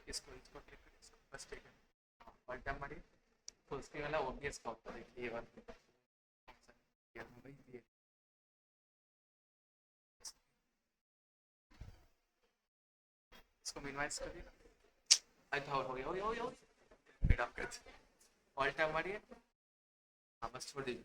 इसको इसको क्लिक करिए, इसको बस ठीक है। ऑल टाइम मारिए, फुल स्क्रीन वाला ओबीएस का होता है, देखिए ये वाला ये भाई ये इसको मिनिमाइज करिए। अच्छा हो गया, हो फिर आप करते ऑल टाइम मारिए। हाँ बस छोड़ दीजिए।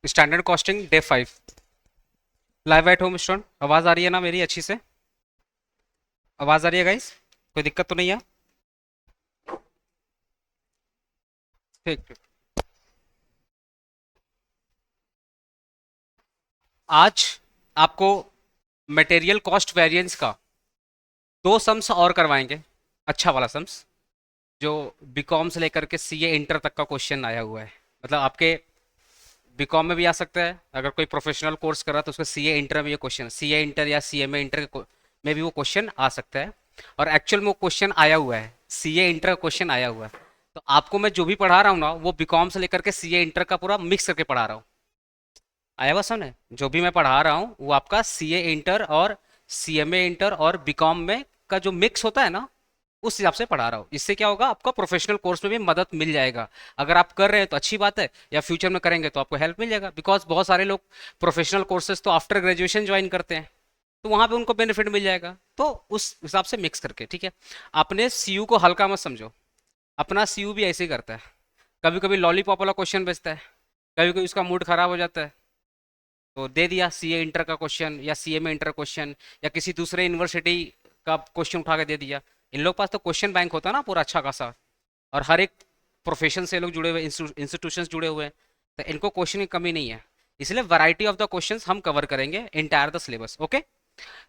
Standard costing day 5। Live at home student, आवाज आ रही है ना मेरी अच्छी से? आवाज आ रही है गाइस? कोई दिक्कत तो नहीं है? ठीक ठीक। आज आपको मटेरियल कॉस्ट वेरिएंस का दो सम्स और करवाएंगे। अच्छा वाला सम्स, जो बीकॉम से लेकर के सीए इंटर तक का क्वेश्चन आया हुआ है। मतलब आपके बीकॉम में भी आ सकता है, अगर कोई प्रोफेशनल कोर्स कर रहा है तो उसका सीए इंटर में ये क्वेश्चन, सीए इंटर या सीएमए इंटर में भी वो क्वेश्चन आ सकता है। और एक्चुअल में वो क्वेश्चन आया हुआ है, सीए इंटर का क्वेश्चन आया हुआ है। तो आपको मैं जो भी पढ़ा रहा हूँ ना, वो बीकॉम से लेकर के सीए इंटर का पूरा मिक्स करके पढ़ा रहा हूँ। आया हुआ समझ? जो भी मैं पढ़ा रहा हूँ वो आपका सीए इंटर और सीएमए इंटर और बीकॉम में का जो मिक्स होता है ना, उस हिसाब से पढ़ा रहा हूँ। इससे क्या होगा, आपका प्रोफेशनल कोर्स में भी मदद मिल जाएगा। अगर आप कर रहे हैं तो अच्छी बात है, या फ्यूचर में करेंगे तो आपको हेल्प मिल जाएगा। बिकॉज बहुत सारे लोग प्रोफेशनल कोर्सेज तो आफ्टर ग्रेजुएशन ज्वाइन करते हैं, तो वहां पे उनको बेनिफिट मिल जाएगा। तो उस हिसाब से मिक्स करके, ठीक है। आपने सीयू को हल्का मत समझो, अपना सीयू भी ऐसे ही करता है। कभी कभी लॉलीपॉप वाला क्वेश्चन भेजता है, कभी कभी उसका मूड खराब हो जाता है, तो दे दिया सीए इंटर का क्वेश्चन या सीएमए इंटर क्वेश्चन, या किसी दूसरे यूनिवर्सिटी का क्वेश्चन उठा के दे दिया। इन लोग पास तो क्वेश्चन बैंक होता है ना पूरा अच्छा खासा, और हर एक प्रोफेशन से लोग जुड़े हुए, इंस्टीट्यूशंस जुड़े हुए हैं, तो इनको क्वेश्चन की कमी नहीं है। इसलिए वैरायटी ऑफ द क्वेश्चंस हम कवर करेंगे इंटायर द सिलेबस, ओके।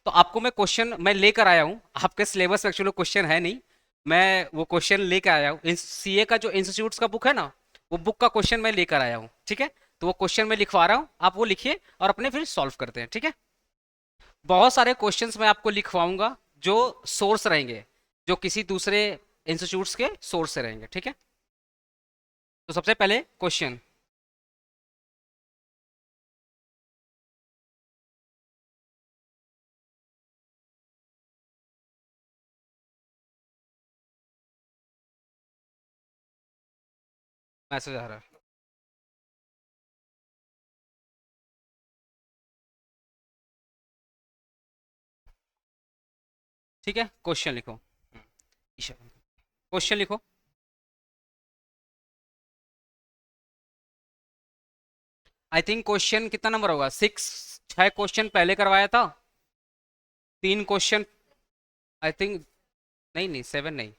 तो आपको मैं क्वेश्चन मैं लेकर आया हूँ, आपके सिलेबस में एक्चुअली क्वेश्चन है नहीं, मैं वो क्वेश्चन लेकर आया हूँ। सीए का जो इंस्टीट्यूट्स का बुक है ना, वो बुक का क्वेश्चन मैं लेकर आया हूँ, ठीक है। तो वो क्वेश्चन मैं लिखवा रहा हूँ, आप वो लिखिए और अपने फिर सॉल्व करते हैं, ठीक है। बहुत सारे क्वेश्चंस मैं आपको लिखवाऊंगा जो सोर्स रहेंगे, जो किसी दूसरे इंस्टीट्यूट्स के सोर्स से रहेंगे, ठीक है। तो सबसे पहले क्वेश्चन, मैसेज आ रहा है, ठीक है। क्वेश्चन लिखो, क्वेश्चन लिखो। आई थिंक क्वेश्चन कितना नंबर होगा, 6। 6 क्वेश्चन पहले करवाया था, 3 क्वेश्चन आई थिंक, नहीं नहीं 7 नहीं।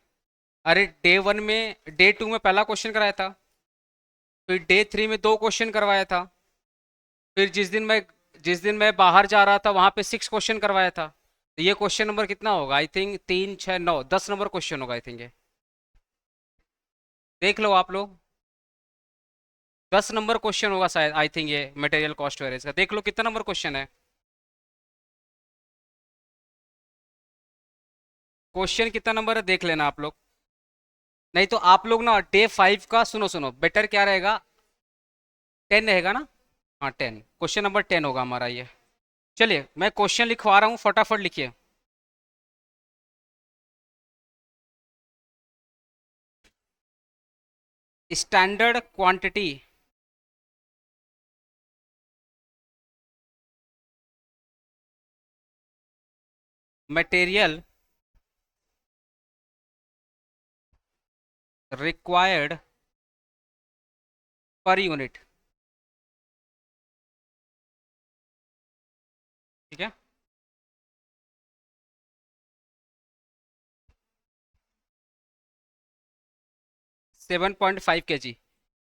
अरे डे 1 में, डे 2 में पहला क्वेश्चन कराया था, फिर डे 3 में 2 क्वेश्चन करवाया था, फिर जिस दिन मैं बाहर जा रहा था वहां पे 6 क्वेश्चन करवाया था। तो ये क्वेश्चन नंबर कितना होगा, आई थिंक 3 6 9 10 नंबर क्वेश्चन होगा आई थिंक ये। देख लो आप लोग, 10 नंबर क्वेश्चन होगा शायद, आई थिंक ये मटेरियल कॉस्ट वेरिएंस का। देख लो कितना नंबर क्वेश्चन है, क्वेश्चन कितना नंबर है देख लेना आप लोग। नहीं तो आप लोग ना डे 5 का, सुनो सुनो, बेटर क्या रहेगा, 10 रहेगा ना। हाँ 10, क्वेश्चन नंबर 10 होगा हमारा ये। चलिए मैं क्वेश्चन लिखवा रहा हूँ, फटाफट लिखिए। Standard quantity material required per unit, ठीक है। 7.5 kg।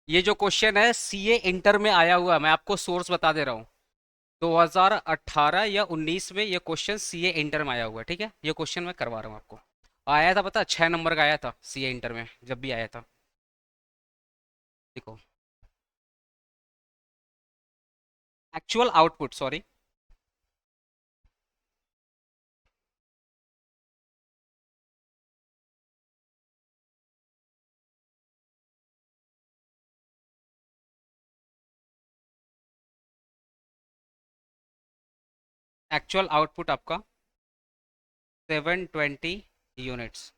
ये जो क्वेश्चन है सीए इंटर में आया हुआ है, मैं आपको सोर्स बता दे रहा हूँ। 2018 या 19 में ये क्वेश्चन सीए इंटर में आया हुआ है, ठीक है। ये क्वेश्चन मैं करवा रहा हूँ आपको। आया था, पता, 6 नंबर का आया था सीए इंटर में, जब भी आया था। देखो, actual output, sorry, actual output आपका 720 units.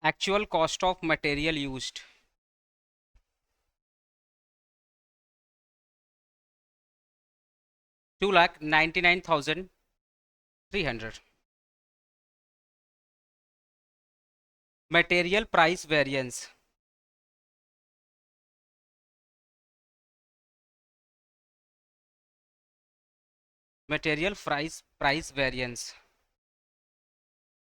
Actual cost of material used 2,99,300। Material price variance, material price variance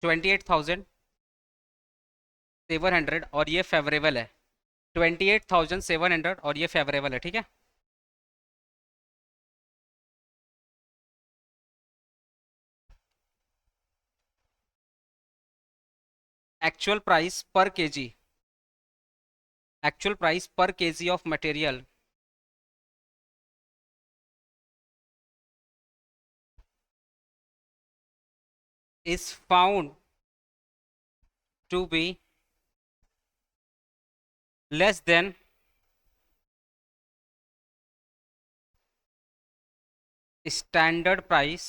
28,700, और ये फेवरेबल है। 28,700 और ये फेवरेबल है, ठीक है। Actual price per KG, actual price per KG of material is found to be less than standard price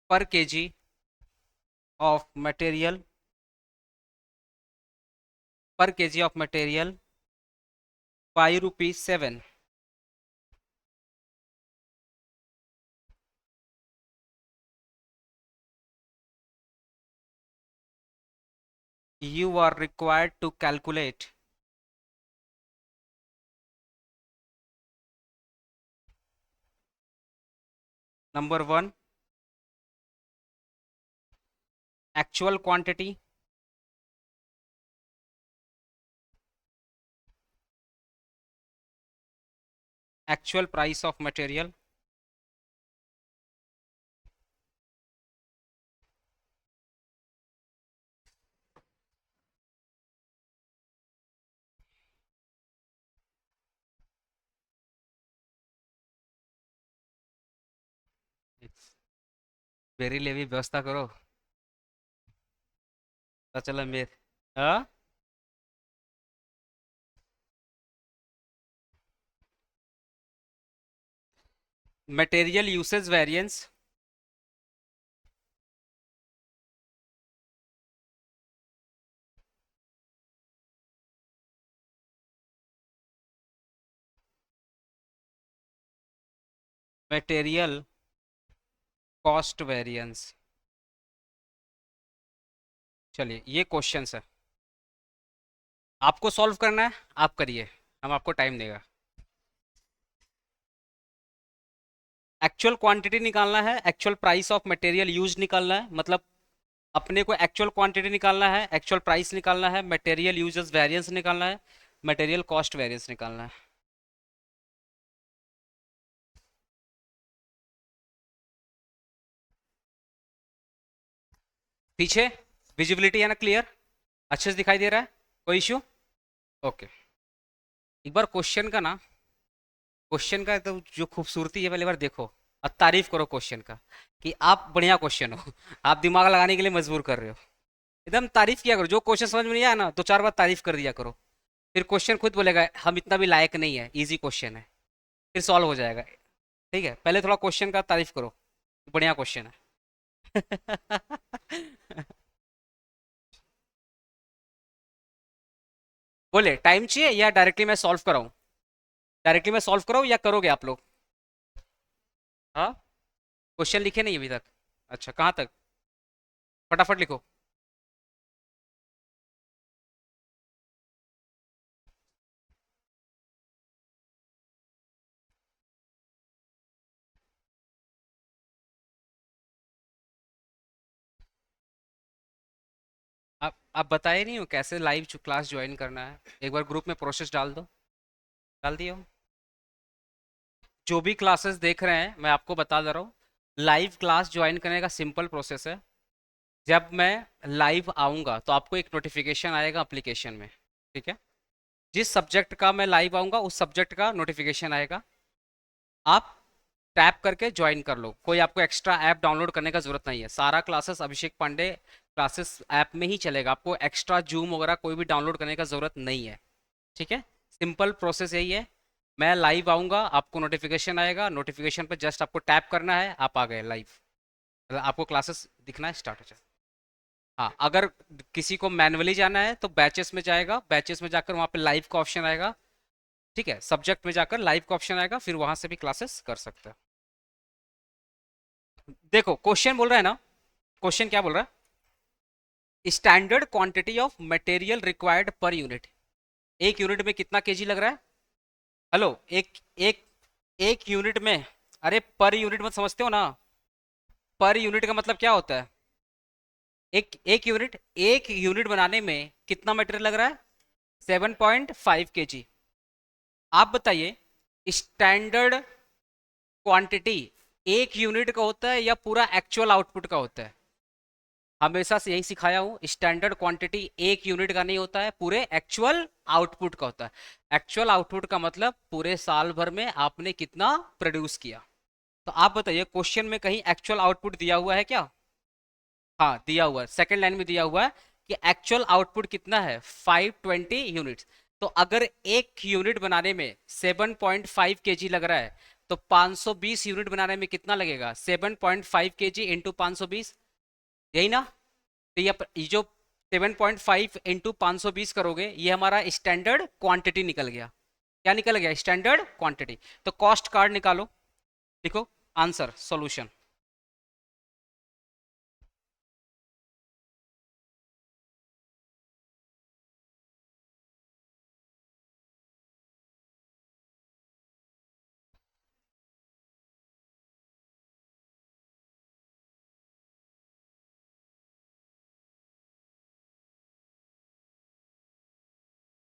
per kg of material, per kg of material by rupees 7। You are required to calculate number one, actual quantity, actual price of material, वेरी लेवी व्यवस्था करो, पता चला मेरे। हाँ, material usage variance, material cost variance. चलिए, ये क्वेश्चंस है, आपको सॉल्व करना है, आप करिए, हम आपको टाइम देगा। एक्चुअल क्वांटिटी निकालना है, actual price of material use निकालना है, मतलब अपने को एक्चुअल क्वांटिटी निकालना है, एक्चुअल प्राइस निकालना है, मटेरियल यूजेस वेरिएंस निकालना है, मटेरियल कॉस्ट वेरिएंस निकालना है। पीछे विजिबिलिटी है ना, क्लियर, अच्छे से दिखाई दे रहा है, कोई इश्यू? ओके, एक बार क्वेश्चन का ना, क्वेश्चन का तो जो खूबसूरती है, पहले बार देखो और तारीफ करो क्वेश्चन का, कि आप बढ़िया क्वेश्चन हो, आप दिमाग लगाने के लिए मजबूर कर रहे हो। एकदम तारीफ किया करो, जो क्वेश्चन समझ में नहीं आया ना, दो चार बार तारीफ कर दिया करो, फिर क्वेश्चन खुद बोलेगा हम इतना भी लायक नहीं है, इजी क्वेश्चन है, फिर सॉल्व हो जाएगा। ठीक है, पहले थोड़ा क्वेश्चन का तारीफ करो, बढ़िया क्वेश्चन है। बोले टाइम चाहिए या डायरेक्टली मैं सॉल्व कराऊं? डायरेक्टली मैं सॉल्व कराऊं या करोगे आप लोग? हाँ, क्वेश्चन लिखे नहीं अभी तक? अच्छा, कहाँ तक? फटाफट लिखो। आप बताए नहीं हो कैसे लाइव क्लास ज्वाइन करना है? एक बार ग्रुप में प्रोसेस डाल दो। डाल दिया हो? जो भी क्लासेस देख रहे हैं मैं आपको बता दे रहा हूँ, लाइव क्लास ज्वाइन करने का सिंपल प्रोसेस है। जब मैं लाइव आऊँगा तो आपको एक नोटिफिकेशन आएगा एप्लीकेशन में, ठीक है? जिस सब्जेक्ट का मैं लाइव आऊँगा उस सब्जेक्ट का नोटिफिकेशन आएगा। आप टैप करके ज्वाइन कर लो, कोई आपको एक्स्ट्रा ऐप डाउनलोड करने का जरूरत नहीं है। सारा क्लासेस अभिषेक पांडे क्लासेस ऐप में ही चलेगा, आपको एक्स्ट्रा जूम वगैरह कोई भी डाउनलोड करने का जरूरत नहीं है, ठीक है? सिंपल प्रोसेस यही है। मैं लाइव आऊँगा, आपको नोटिफिकेशन आएगा, नोटिफिकेशन पे जस्ट आपको टैप करना है, आप आ गए लाइव। मतलब आपको क्लासेस दिखना स्टार्ट हो जाए। हाँ, अगर किसी को मैनुअली जाना है तो बैचेस में जाएगा, बैचेस में जाकर वहाँ पे लाइव का ऑप्शन आएगा, ठीक है? सब्जेक्ट में जाकर लाइव का ऑप्शन आएगा, फिर वहां से भी क्लासेस कर सकते हैं। देखो क्वेश्चन बोल रहा है ना, क्वेश्चन क्या बोल रहा है? Standard quantity of material required per unit. एक यूनिट में कितना केजी लग रहा है? हेलो, एक एक एक यूनिट में, अरे पर यूनिट मत समझते हो ना? पर यूनिट का मतलब क्या होता है? एक यूनिट बनाने में कितना मटेरियल लग रहा है? 7.5 kg। आप बताइए, स्टैंडर्ड क्वांटिटी एक यूनिट का होता है या पूरा एक्चुअल आउटपुट का होता है? हमेशा से यही सिखाया हूं, स्टैंडर्ड क्वांटिटी एक यूनिट का नहीं होता है, पूरे एक्चुअल आउटपुट का होता है। एक्चुअल आउटपुट का मतलब पूरे साल भर में आपने कितना प्रोड्यूस किया। तो आप बताइए, क्वेश्चन में कहीं एक्चुअल आउटपुट दिया हुआ है क्या? हाँ दिया हुआ है, सेकंड लाइन में दिया हुआ है कि एक्चुअल आउटपुट कितना है, 520 यूनिट्स। तो अगर एक यूनिट बनाने में 7.5 kg लग रहा है, तो 520 यूनिट बनाने में कितना लगेगा? 7.5 kg इंटू 520, यही ना? तो ये जो 7.5 इंटू 520 करोगे, ये हमारा स्टैंडर्ड क्वांटिटी निकल गया। क्या निकल गया? Standard quantity. तो कॉस्ट कार्ड निकालो, लिखो आंसर सॉल्यूशन।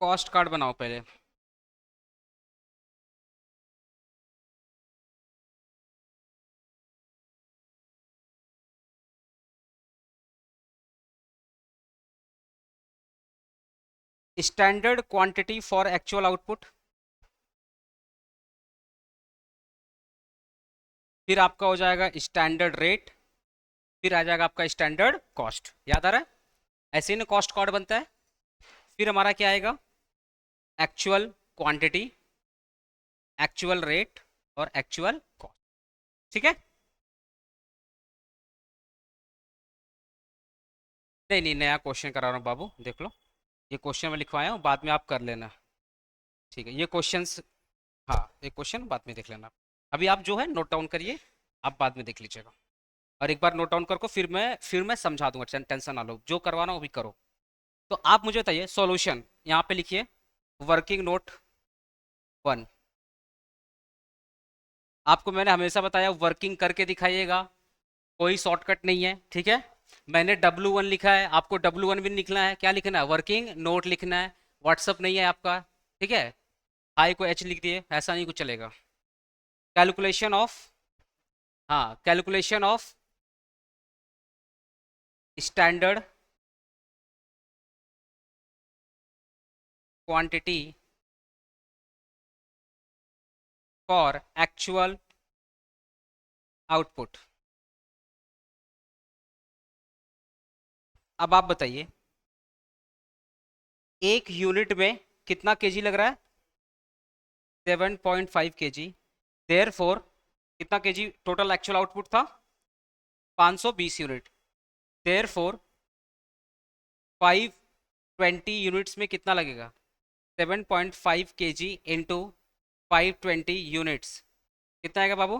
कॉस्ट कार्ड बनाओ पहले। Standard quantity for actual output, फिर आपका हो जाएगा स्टैंडर्ड रेट, फिर आ जाएगा आपका स्टैंडर्ड कॉस्ट। याद आ रहा है? ऐसे ही ना कॉस्ट कार्ड बनता है। फिर हमारा क्या आएगा? एक्चुअल क्वांटिटी, एक्चुअल रेट और एक्चुअल कॉस्ट, ठीक है? नहीं नहीं, नया क्वेश्चन करा रहा हूँ बाबू, देख लो। ये क्वेश्चन मैं लिखवाया हूँ, बाद में आप कर लेना, ठीक है? ये क्वेश्चंस, हाँ एक क्वेश्चन बाद में देख लेना। अभी आप जो है नोट डाउन करिए, आप बाद में देख लीजिएगा। और एक बार नोट डाउन करके फिर मैं समझा दूंगा, टेंशन ना लो, जो करवाना वो भी करो। तो आप मुझे बताइए सॉल्यूशन, यहाँ पे लिखिए वर्किंग नोट 1। आपको मैंने हमेशा बताया वर्किंग करके दिखाइएगा, कोई शॉर्टकट नहीं है, ठीक है? मैंने W1 लिखा है, आपको W1 भी लिखना है। क्या लिखना है? वर्किंग नोट लिखना है। व्हाट्सअप नहीं है आपका, ठीक है? हाई को H लिख दिए, ऐसा नहीं कुछ चलेगा। कैलकुलेशन ऑफ, हाँ calculation of standard quantity for actual output. अब आप बताइए, एक यूनिट में कितना केजी लग रहा है? 7.5 kg। देयर फोर कितना केजी टोटल एक्चुअल आउटपुट था? 520 यूनिट। देयर फोर 520 यूनिट्स में कितना लगेगा? 7.5 kg इंटू 520 यूनिट्स, कितना आएगा बाबू?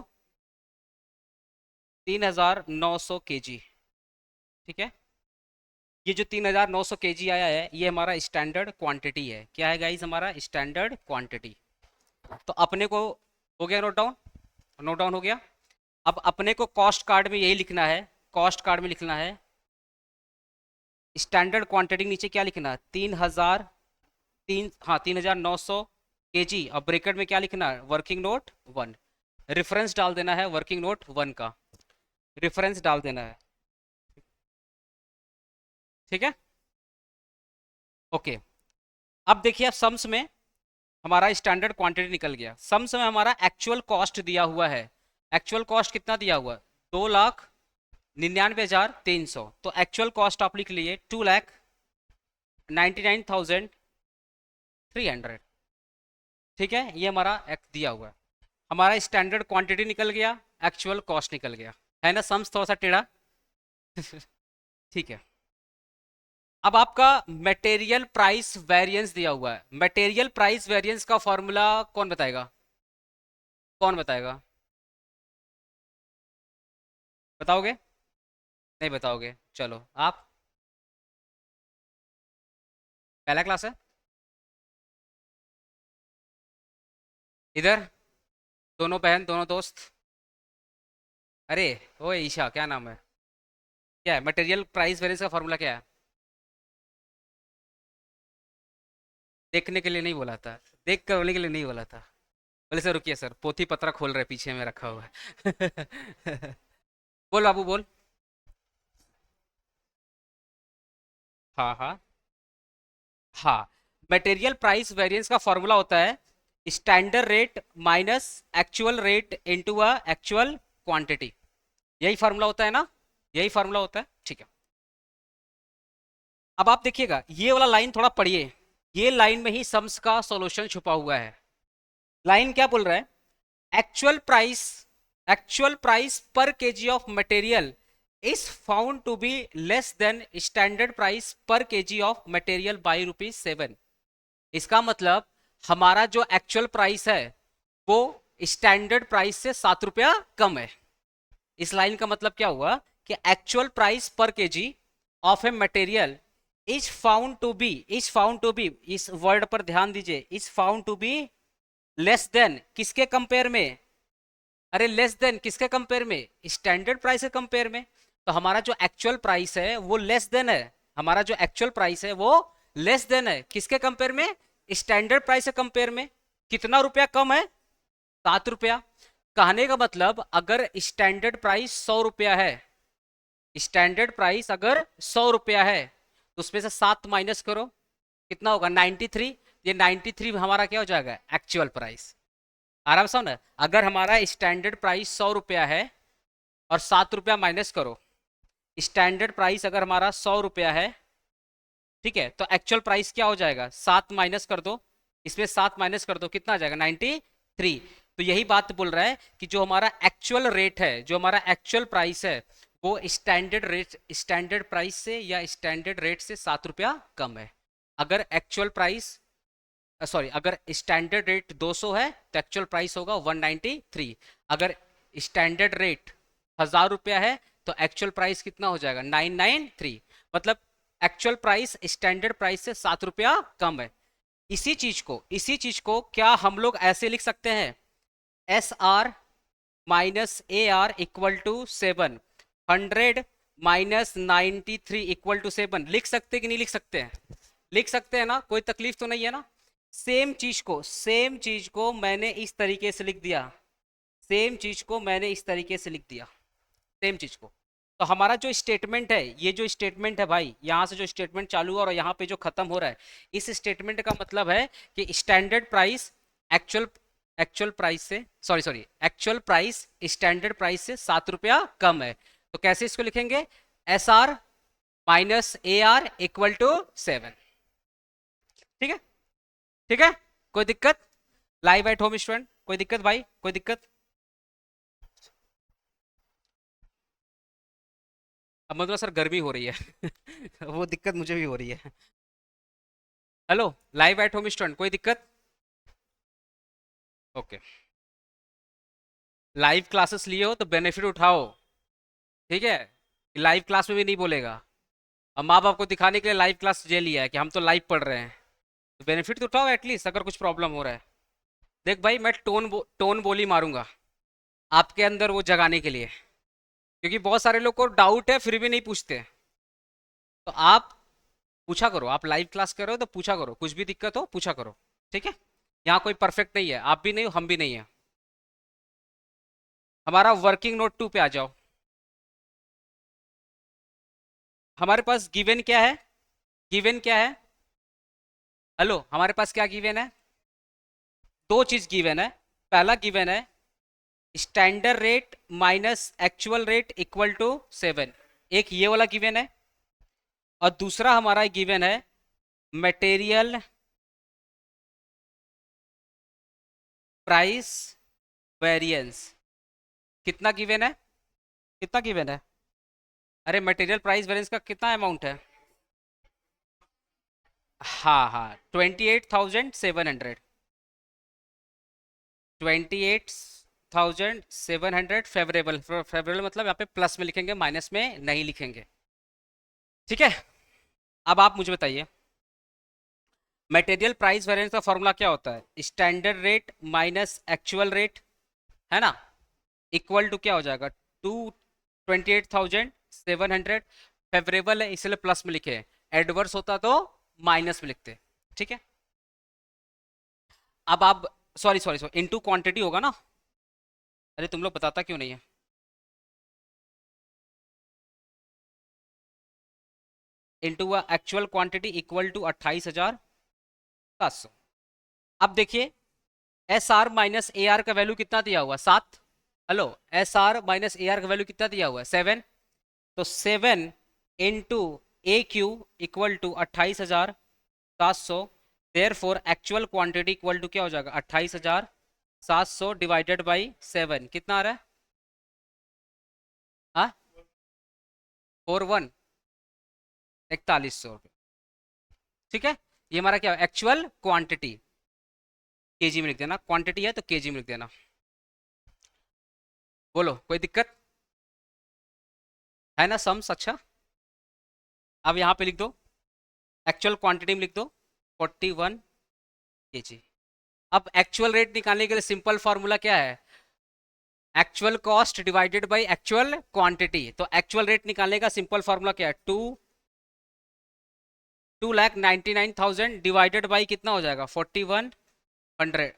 3900 kg, ठीक है? ये जो 3900 kg आया है, ये हमारा स्टैंडर्ड क्वांटिटी है। क्या है गाइस? हमारा स्टैंडर्ड क्वांटिटी। तो अपने को हो गया नोट डाउन? नोट डाउन हो गया। अब अपने को कॉस्ट कार्ड में यही लिखना है, कॉस्ट कार्ड में लिखना है स्टैंडर्ड क्वांटिटी नीचे क्या लिखना है, 3,900 केजी, और ब्रैकेट में क्या लिखना है, वर्किंग नोट 1। रेफरेंस डाल देना है वर्किंग नोट 1 का, रेफरेंस डाल देना है, ठीक है। ओके, अब देखिए, अब सम्स में हमारा स्टैंडर्ड क्वांटिटी निकल गया, सम्स में हमारा एक्चुअल कॉस्ट दिया हुआ है। एक्चुअल कॉस्ट कितना दिया हुआ है, 2,99,300। तो एक्चुअल कॉस्ट आप लिख लीजिए 2,99,300, ठीक है। ये हमारा दिया हुआ है, हमारा स्टैंडर्ड क्वांटिटी निकल गया, एक्चुअल कॉस्ट निकल गया, है ना। सम्स थोड़ा सा टेढ़ा ठीक है। अब आपका मटेरियल प्राइस वेरिएंस दिया हुआ है, मटेरियल प्राइस वेरिएंस का फॉर्मूला कौन बताएगा, कौन बताएगा, बताओगे, नहीं बताओगे, चलो आप, पहला क्लास है इधर, दोनों बहन दोनों दोस्त, अरे ओए ईशा, क्या नाम है, क्या है मटेरियल प्राइस वेरिएंस का फॉर्मूला, क्या है, देखने के लिए नहीं बोला था, देख कर बोलने के लिए नहीं बोला था। बोले सर रुकिए सर, पोथी पत्रा खोल रहे पीछे में रखा हुआ है बोल बाबू बोल। हाँ हाँ हाँ, मटेरियल प्राइस वेरिएंस का फॉर्मूला होता है standard rate minus actual rate into a actual quantity, यही फॉर्मूला होता है ना, यही फॉर्मूला होता है, ठीक है। अब आप देखिएगा ये वाला लाइन थोड़ा पढ़िए, ये लाइन में ही सम्स का सॉल्यूशन छुपा हुआ है। लाइन क्या बोल रहा है, actual price per KG of material is found to be less than standard price per KG of material by ₹7। इसका मतलब हमारा जो एक्चुअल प्राइस है वो स्टैंडर्ड प्राइस से ₹7 कम है। इस लाइन का मतलब क्या हुआ कि actual price per KG of a material is found to be, इस वर्ड पर ध्यान दीजिए, is found to be less than, किसके कंपेयर में, अरे लेस देन किसके कंपेयर में, स्टैंडर्ड प्राइस के कंपेयर में। तो हमारा जो एक्चुअल प्राइस है वो लेस देन है, हमारा जो एक्चुअल प्राइस है वो लेस देन है किसके कंपेयर में, स्टैंडर्ड प्राइस के कंपेयर में। कितना रुपया कम है, ₹7। कहने का मतलब अगर स्टैंडर्ड प्राइस ₹100 है, स्टैंडर्ड प्राइस अगर ₹100 है तो उसमें से 7 माइनस करो, कितना होगा 93। ये 93 हमारा क्या हो जाएगा, एक्चुअल प्राइस। आराम से ना, अगर हमारा स्टैंडर्ड प्राइस ₹100 है और ₹7 माइनस करो, स्टैंडर्ड प्राइस अगर हमारा ₹100 है, ठीक है, तो एक्चुअल प्राइस क्या हो जाएगा, 7 माइनस कर दो, इसमें 7 माइनस कर दो, कितना आ जाएगा 93। तो यही बात बोल रहा है कि जो हमारा एक्चुअल रेट है, जो हमारा एक्चुअल प्राइस है वो स्टैंडर्ड प्राइस से या स्टैंडर्ड रेट से ₹7 कम है। अगर एक्चुअल प्राइस सॉरी, अगर स्टैंडर्ड रेट 200 है तो एक्चुअल प्राइस होगा 193। अगर स्टैंडर्ड रेट ₹1000 है तो एक्चुअल प्राइस कितना हो जाएगा 993। मतलब एक्चुअल प्राइस स्टैंडर्ड प्राइस से ₹7 कम है। इसी चीज को क्या हम लोग ऐसे लिख सकते हैं, SR minus AR equal to 7, 100 minus 93 equal to 7, लिख सकते कि नहीं लिख सकते हैं, लिख सकते हैं ना, कोई तकलीफ तो नहीं है ना। सेम चीज को मैंने इस तरीके से लिख दिया, सेम चीज को मैंने इस तरीके से लिख दिया, सेम चीज को। तो हमारा जो स्टेटमेंट है, ये जो स्टेटमेंट है भाई, यहाँ से जो स्टेटमेंट चालू हुआ और यहाँ पे जो खत्म हो रहा है, इस स्टेटमेंट का मतलब है कि स्टैंडर्ड प्राइस एक्चुअल प्राइस से एक्चुअल प्राइस स्टैंडर्ड प्राइस से ₹7 कम है। तो कैसे इसको लिखेंगे, SR minus AR equal to 7, ठीक है, ठीक है। कोई दिक्कत, लाइव एट होम स्टूडेंट, कोई दिक्कत भाई, कोई दिक्कत। अब मतलब सर गर्मी हो रही है वो दिक्कत मुझे भी हो रही है। Hello, live at home student, कोई दिक्कत, ओके। लाइव क्लासेस लिए हो तो बेनिफिट उठाओ, ठीक है। लाइव क्लास में भी नहीं बोलेगा, अब माँ बाप को दिखाने के लिए लाइव क्लास ले लिया है कि हम तो लाइव पढ़ रहे हैं, तो बेनिफिट तो उठाओ एटलीस्ट, अगर कुछ प्रॉब्लम हो रहा है। देख भाई, मैं टोन बोली मारूंगा आपके अंदर वो जगाने के लिए, क्योंकि बहुत सारे लोग को डाउट है फिर भी नहीं पूछते। तो आप पूछा करो, आप लाइव क्लास कर रहे हो तो पूछा करो, कुछ भी दिक्कत हो पूछा करो, ठीक है। यहाँ कोई परफेक्ट नहीं है, आप भी नहीं हो हम भी नहीं है। हमारा वर्किंग नोट 2 पे आ जाओ। हमारे पास गिवन क्या है, गिवन क्या है, हेलो हमारे पास क्या गिवन है, दो चीज गिवन है। पहला गिवन है standard rate minus actual rate equal to 7, एक ये वाला गिवन है। और दूसरा हमारा गिवन है मटेरियल प्राइस वेरिएंस। कितना गिवन है, कितना गिवन है, अरे मटेरियल प्राइस वेरिएंस का कितना अमाउंट है, हाँ हाँ 28,700, 28,700 फेवरेबल, फेवरेबल मतलब यहाँ पे प्लस में लिखेंगे माइनस में नहीं लिखेंगे, ठीक है। अब आप मुझे बताइए मटेरियल प्राइस वेरिएंस का फॉर्मूला क्या होता है, standard rate minus actual rate, है ना, इक्वल टू क्या हो जाएगा, 28,700। फेवरेबल है इसलिए प्लस में लिखे, एडवर्स होता तो माइनस में लिखते, ठीक है। अब आप, sorry sorry sorry, into quantity होगा ना, अरे तुम लोग बताता क्यों नहीं है, into actual quantity equal to 28,700। अब देखिए S R minus A R का वैल्यू कितना दिया हुआ, 7, hello, S R minus A R का वैल्यू कितना दिया हुआ है, 7। तो 7 into A Q equal to 28,700। Therefore actual quantity equal to क्या हो जाएगा, 28,700 डिवाइडेड बाई 7, कितना आ रहा है, हाँ 41, 4100 रुपये, ठीक है। ये हमारा क्या एक्चुअल क्वांटिटी, केजी में लिख देना, क्वांटिटी है तो केजी में लिख देना। बोलो कोई दिक्कत है ना, सम्स अच्छा। अब यहाँ पे लिख दो, एक्चुअल क्वांटिटी में लिख दो 41 केजी। अब एक्चुअल रेट निकालने के लिए सिंपल फॉर्मूला क्या है, actual cost divided by actual quantity. तो एक्चुअल रेट निकालने का सिंपल फॉर्मूला क्या है, 2,99,000 डिवाइडेड बाई कितना हो जाएगा, 4100,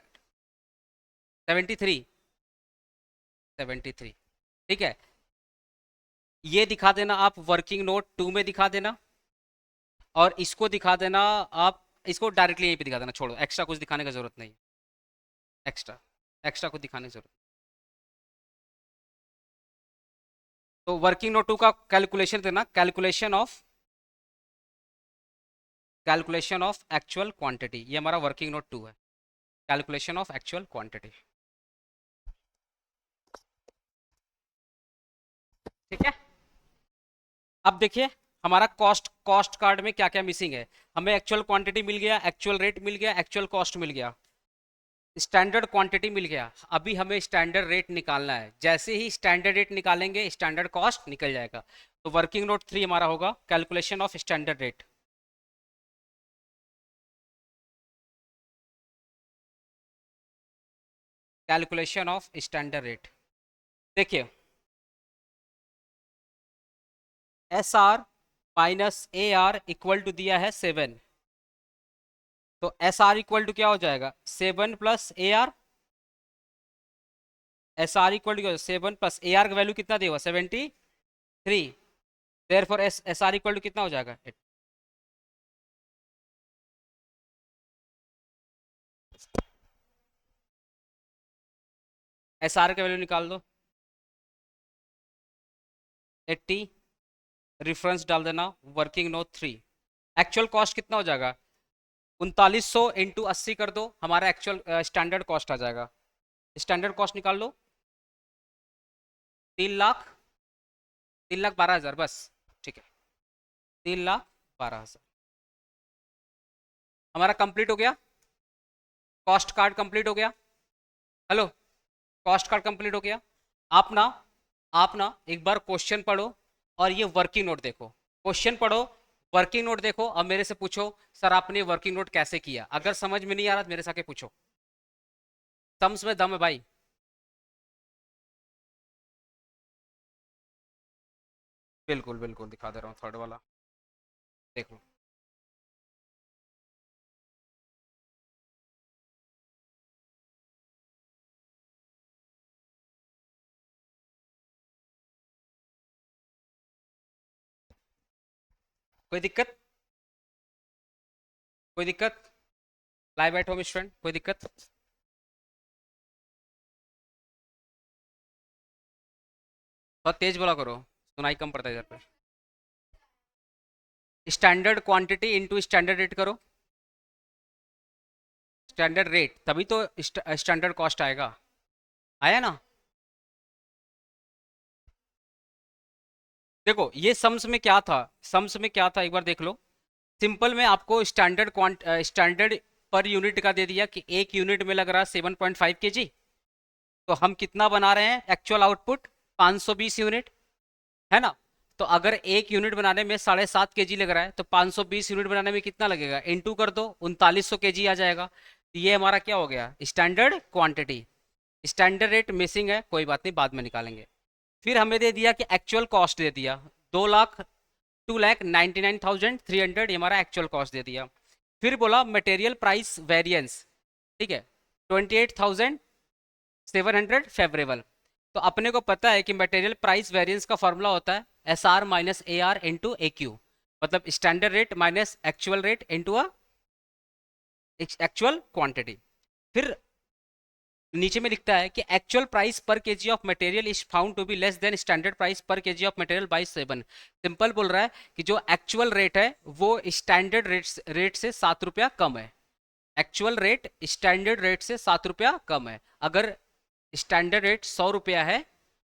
73, 73, ठीक है। ये दिखा देना आप वर्किंग नोट 2 में दिखा देना, और इसको दिखा देना आप, इसको डायरेक्टली यहीं पे दिखा देना, छोड़ो एक्स्ट्रा कुछ दिखाने का जरूरत नहीं, एक्स्ट्रा एक्स्ट्रा कुछ दिखाने की जरूरत। तो वर्किंग नोट 2 का कैलकुलेशन देना, कैलकुलेशन ऑफ एक्चुअल क्वांटिटी, ये हमारा वर्किंग नोट 2 है, कैलकुलेशन ऑफ एक्चुअल क्वांटिटी, ठीक है। अब देखिए हमारा कॉस्ट कार्ड में क्या क्या मिसिंग है, हमें एक्चुअल क्वांटिटी मिल गया, एक्चुअल रेट मिल गया, एक्चुअल कॉस्ट मिल गया, स्टैंडर्ड क्वांटिटी मिल गया। अभी हमें स्टैंडर्ड रेट निकालना है, जैसे ही स्टैंडर्ड रेट निकालेंगे स्टैंडर्ड कॉस्ट निकल जाएगा। तो वर्किंग नोट 3 हमारा होगा calculation of standard rate, calculation of standard rate. देखिए S R minus A R equal to दिया है 7, तो एस आर इक्वल टू क्या हो जाएगा, 7 plus A R, S R equal to 7 plus A R का वैल्यू कितना दिया हुआ, 73, therefore S R equal to कितना हो जाएगा, एस आर का वैल्यू निकाल दो 80, रिफरेंस डाल देना वर्किंग नोट 3। एक्चुअल कॉस्ट कितना हो जाएगा, 3900 इंटू 80 कर दो, हमारा एक्चुअल स्टैंडर्ड कॉस्ट आ जाएगा, स्टैंडर्ड कॉस्ट निकाल लो, 3 लाख, 3,12,000 बस, ठीक है, 3,12,000 हमारा कंप्लीट हो गया, कॉस्ट कार्ड कंप्लीट हो गया, हेलो, कॉस्ट कार्ड कंप्लीट हो गया। आप ना आप ना एक बार क्वेश्चन पढ़ो और ये वर्किंग नोट देखो, क्वेश्चन पढ़ो, वर्किंग नोट देखो, और मेरे से पूछो सर आपने वर्किंग नोट कैसे किया, अगर समझ में नहीं आ रहा तो मेरे से आके पूछो, सम्स में दम है भाई। बिल्कुल बिल्कुल दिखा दे रहा हूँ थर्ड वाला, देख लो। कोई दिक्कत? कोई दिक्कत? लाइव एट होम स्टूडेंट, कोई दिक्कत? बहुत तेज बोला करो, सुनाई कम पड़ता है इधर पे। Standard quantity into standard rate करो। स्टैंडर्ड रेट तभी तो स्टैंडर्ड कॉस्ट आएगा। आया ना? देखो ये सम्स में क्या था, सम्स में क्या था एक बार देख लो। सिंपल में आपको स्टैंडर्ड पर यूनिट का दे दिया कि एक यूनिट में लग रहा है 7.5 kg। तो हम कितना बना रहे हैं एक्चुअल आउटपुट? 520 यूनिट, है ना? तो अगर एक यूनिट बनाने में 7.5 kg लग रहा है तो 520 यूनिट बनाने में कितना लगेगा? इनटू कर दो, 3900 kg आ जाएगा। तो ये हमारा क्या हो गया? Standard quantity. Standard rate missing है, कोई बात नहीं, बाद में निकालेंगे। फिर हमें दे दिया कि एक्चुअल कॉस्ट दे दिया 2,99,300, ये हमारा एक्चुअल कॉस्ट दे दिया। फिर बोला मटेरियल प्राइस वेरिएंस, ठीक है, 28,700 फेवरेबल। तो अपने को पता है कि मटेरियल प्राइस वेरिएंस का फॉर्मूला होता है S R minus A R into A Q, मतलब standard rate minus actual rate into actual quantity. फिर नीचे में लिखता है कि actual price per KG of material is found to be less than standard price per KG of material by 7। Simple बोल रहा है कि जो एक्चुअल रेट है वो स्टैंडर्ड रेट से 7 रुपया कम है। एक्चुअल रेट स्टैंडर्ड रेट से 7 रुपया कम है। अगर स्टैंडर्ड रेट 100 रुपया है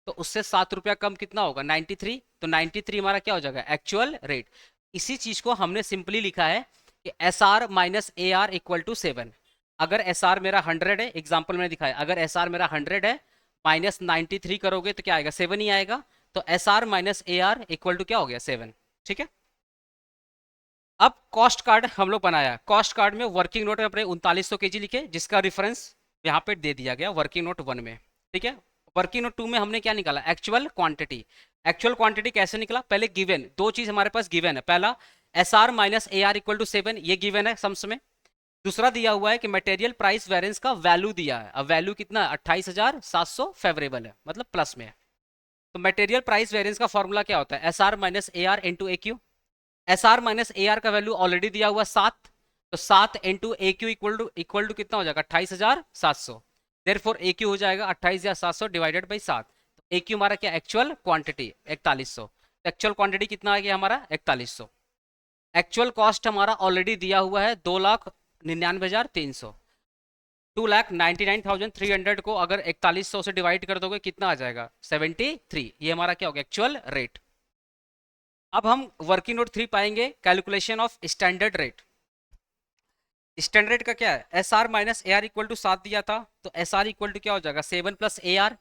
तो उससे 7 रुपया कम कितना होगा? 93। तो 93 हमारा क्या हो जाएगा? Actual rate. इसी चीज को हमने सिंपली लिखा है कि S R minus A R equal to 7। अगर एस आर मेरा 100 है, एग्जाम्पल मैंने दिखाया, अगर एस आर मेरा 100 है माइनस 93 करोगे तो क्या आएगा? 7 ही आएगा। तो S R minus A R equal to क्या हो गया? 7। ठीक है। अब कॉस्ट कार्ड हम लोग बनाया। कॉस्ट कार्ड में वर्किंग नोट में अपने 3900 kg लिखे, जिसका रेफरेंस यहाँ पे दे दिया गया वर्किंग नोट 1 में। ठीक है। वर्किंग नोट 2 में हमने क्या निकाला? Actual quantity. एक्चुअल क्वांटिटी कैसे निकला? पहले गिवन दो चीज हमारे पास गिवन है। पहला S R minus A R equal to 7, ये गिवन है सम्स में। दूसरा दिया हुआ है कि मटेरियल प्राइस वेरिएंस का वैल्यू दिया है। अब वैल्यू कितना? 28,700 फेवरेबल है, मतलब प्लस में है। तो मटेरियल प्राइस वेरिएंस का फॉर्मूला क्या होता है? S R minus A R into A Q. S R minus A R का वैल्यू ऑलरेडी दिया हुआ 7, तो 7 into A Q equal to कितना हो जाएगा? 28,700। देयरफॉर ए क्यू हो जाएगा 28,700 डिवाइडेड बाई 7। तो ए क्यू हमारा क्या? Actual quantity 4100। एक्चुअल क्वांटिटी कितना आ गया हमारा? 4100। एक्चुअल कॉस्ट हमारा ऑलरेडी दिया हुआ है 2,99,300। 2,99,300 को अगर 4100 से डिवाइड कर दोगे कितना आ जाएगा? 73। ये हमारा क्या हो गया? Actual rate. अब हम वर्किंग नोट 3 पाएंगे, calculation of standard rate. Standard rate का क्या है? S R minus A R equal to 7 दिया था, तो एस आर इक्वल टू क्या हो जाएगा? 7 प्लस ए आर।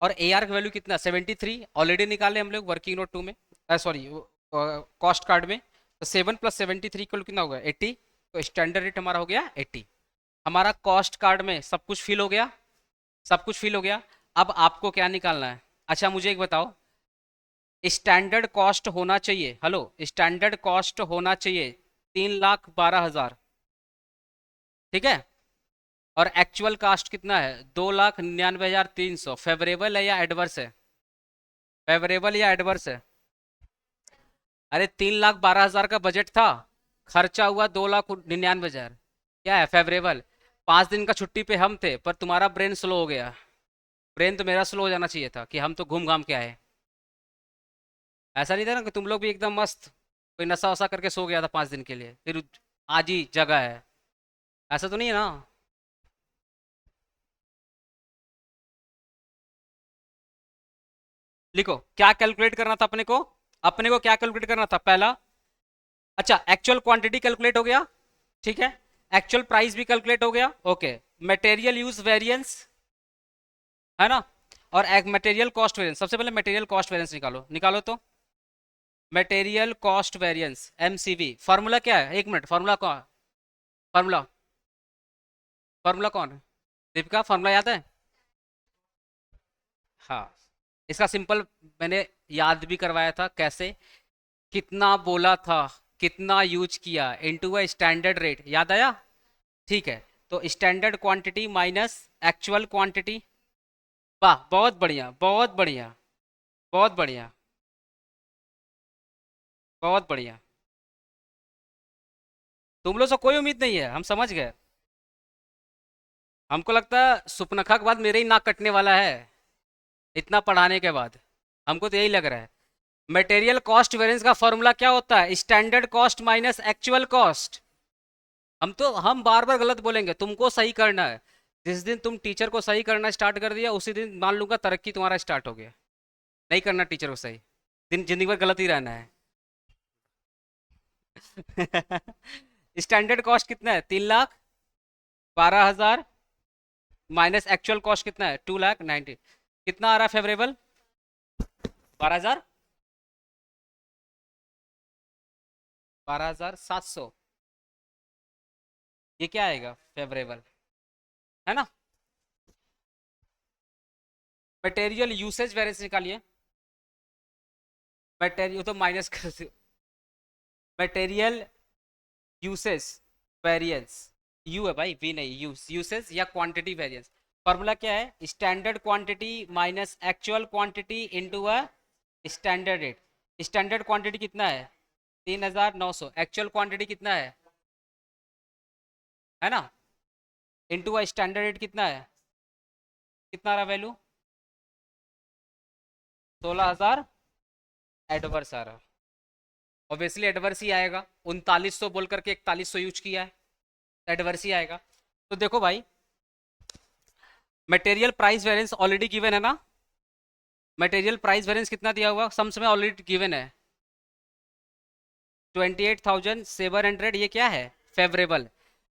और ए आर का वैल्यू कितना? 73 ऑलरेडी निकाले हम लोग वर्किंग नोट 2 में, सॉरी कॉस्ट कार्ड में। तो 7 प्लस 73 इक्वल कितना होगा? 80। तो स्टैंडर्ड रेट हमारा हो गया 80। हमारा कॉस्ट कार्ड में सब कुछ फिल हो गया, सब कुछ फिल हो गया। अब आपको क्या निकालना है? अच्छा मुझे एक बताओ, स्टैंडर्ड कॉस्ट होना चाहिए, हेलो, स्टैंडर्ड कॉस्ट होना चाहिए 3,12,000, ठीक है। और एक्चुअल कास्ट कितना है? 2,99,300। फेवरेबल है या एडवर्स है? फेवरेबल या एडवर्स है? अरे 3,12,000 का बजट था, खर्चा हुआ 2,99,000, क्या है? फेवरेबल। 5 दिन का छुट्टी पे हम थे, पर तुम्हारा ब्रेन स्लो हो गया। ब्रेन तो मेरा स्लो हो जाना चाहिए था कि हम तो घूम घाम के आए। ऐसा नहीं था ना कि तुम लोग भी एकदम मस्त कोई नशा वशा करके सो गया था 5 दिन के लिए, फिर आज ही जगह है? ऐसा तो नहीं है ना? लिखो क्या कैलकुलेट करना था अपने को। अपने को क्या कैलकुलेट करना था? पहला, अच्छा एक्चुअल क्वांटिटी कैलकुलेट हो गया, ठीक है। एक्चुअल प्राइस भी कैलकुलेट हो गया, ओके। मटेरियल यूज वेरिएंस, है ना। और एक मटेरियल कॉस्ट वेरिएंस। सबसे पहले मटेरियल कॉस्ट वेरिएंस निकालो, निकालो तो। Material cost variance MCV formula क्या है? एक मिनट, फार्मूला कौन? फार्मूला, फार्मूला कौन है? दीपिका फार्मूला याद है? हाँ, इसका सिंपल मैंने याद भी करवाया था कैसे, कितना बोला था, कितना यूज किया इनटू अ स्टैंडर्ड रेट, याद आया? ठीक है। तो standard quantity minus actual quantity. वाह, बहुत बढ़िया, बहुत बढ़िया, बहुत बढ़िया, बहुत बढ़िया। तुम लोग से कोई उम्मीद नहीं है, हम समझ गए। हमको लगता है सुपनखा के बाद मेरे ही नाक कटने वाला है इतना पढ़ाने के बाद। हमको तो यही लग रहा है। मटेरियल कॉस्ट वेरिएंस का फॉर्मूला क्या होता है? Standard cost minus actual cost. हम बार बार गलत बोलेंगे, तुमको सही करना है। जिस दिन तुम टीचर को सही करना स्टार्ट कर दिया, उसी दिन मान लूंगा तरक्की तुम्हारा स्टार्ट हो गया। नहीं करना टीचर को सही, दिन जिंदगी भर गलत ही रहना है। स्टैंडर्ड कॉस्ट कितना है? 3,12,000 माइनस एक्चुअल कॉस्ट कितना है? 2,90,000। कितना आ रहा है फेवरेबल? 12,000, 12,700। ये क्या आएगा? फेवरेबल है ना। मटेरियल यूसेज वेरिएंस निकालिए। मटेरियल तो माइनस कर, मटेरियल यूसेज वेरिएंस, यू है भाई, वी नहीं, यूसेज या क्वांटिटी वेरिएंस। फॉर्मूला क्या है? Standard quantity minus actual quantity into a standard rate. Standard quantity कितना है? 3,900। एक्चुअल क्वांटिटी कितना है ना, इनटू अ स्टैंडर्ड रेट कितना है? कितना रहा वैल्यू? 16,000 एडवर्स आ रहा। ऑब्वियसली एडवर्स ही आएगा, 3900 बोल करके 4100 यूज किया है, एडवर्स ही आएगा। तो देखो भाई, material price variance already given है ना। मटेरियल प्राइस वेरिएंस कितना दिया हुआ सम्स में? ऑलरेडी गिवन है 28,700। ये क्या है? फेवरेबल।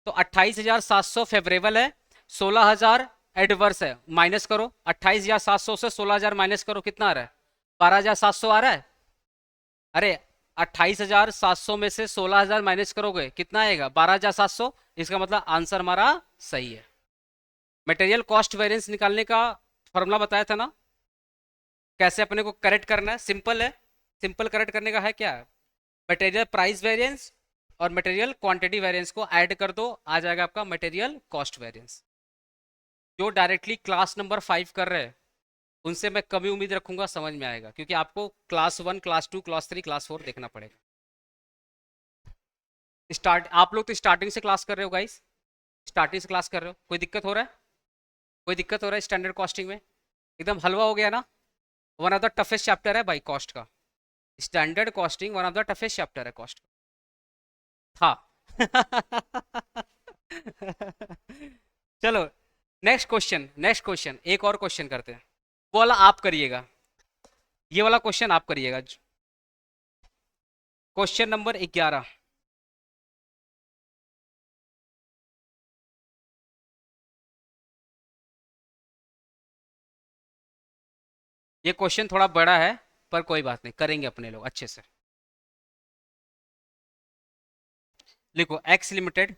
तो 28,700 फेवरेबल है, 16,000 एडवर्स है। माइनस करो, 28,700 से 16,000 माइनस करो, कितना आ रहा है? 12,700 आ रहा है। अरे 28,700 में से 16,000 माइनस करोगे, कितना आएगा? 12,700। इसका मतलब आंसर हमारा सही है। मटेरियल कॉस्ट वेरिएंस निकालने का फॉर्मूला बताया था ना, कैसे अपने को करेक्ट करना है। सिंपल है, सिंपल करेक्ट करने का है क्या? मटेरियल प्राइस वेरिएंस और मटेरियल क्वांटिटी वेरिएंस को ऐड कर दो, आ जाएगा आपका मटेरियल कॉस्ट वेरिएंस। जो डायरेक्टली क्लास नंबर 5 कर रहे हैं उनसे मैं कभी उम्मीद रखूंगा, समझ में आएगा, क्योंकि आपको क्लास 1, क्लास 2, क्लास 3, क्लास 4 देखना पड़ेगा। आप लोग तो स्टार्टिंग से क्लास कर रहे हो गाइस, स्टार्टिंग से क्लास कर रहे हो। कोई दिक्कत हो रहा है? कोई दिक्कत हो रहा है स्टैंडर्ड कॉस्टिंग में? एकदम हलवा हो गया ना। One of the toughest chapter है भाई कॉस्ट का। Standard costing one of the toughest chapter है कॉस्ट था। चलो नेक्स्ट क्वेश्चन, नेक्स्ट क्वेश्चन, एक और क्वेश्चन करते हैं। वो वाला आप करिएगा, ये वाला क्वेश्चन आप करिएगा। Question number 11। ये क्वेश्चन थोड़ा बड़ा है, पर कोई बात नहीं, करेंगे अपने लोग अच्छे से। लिखो x limited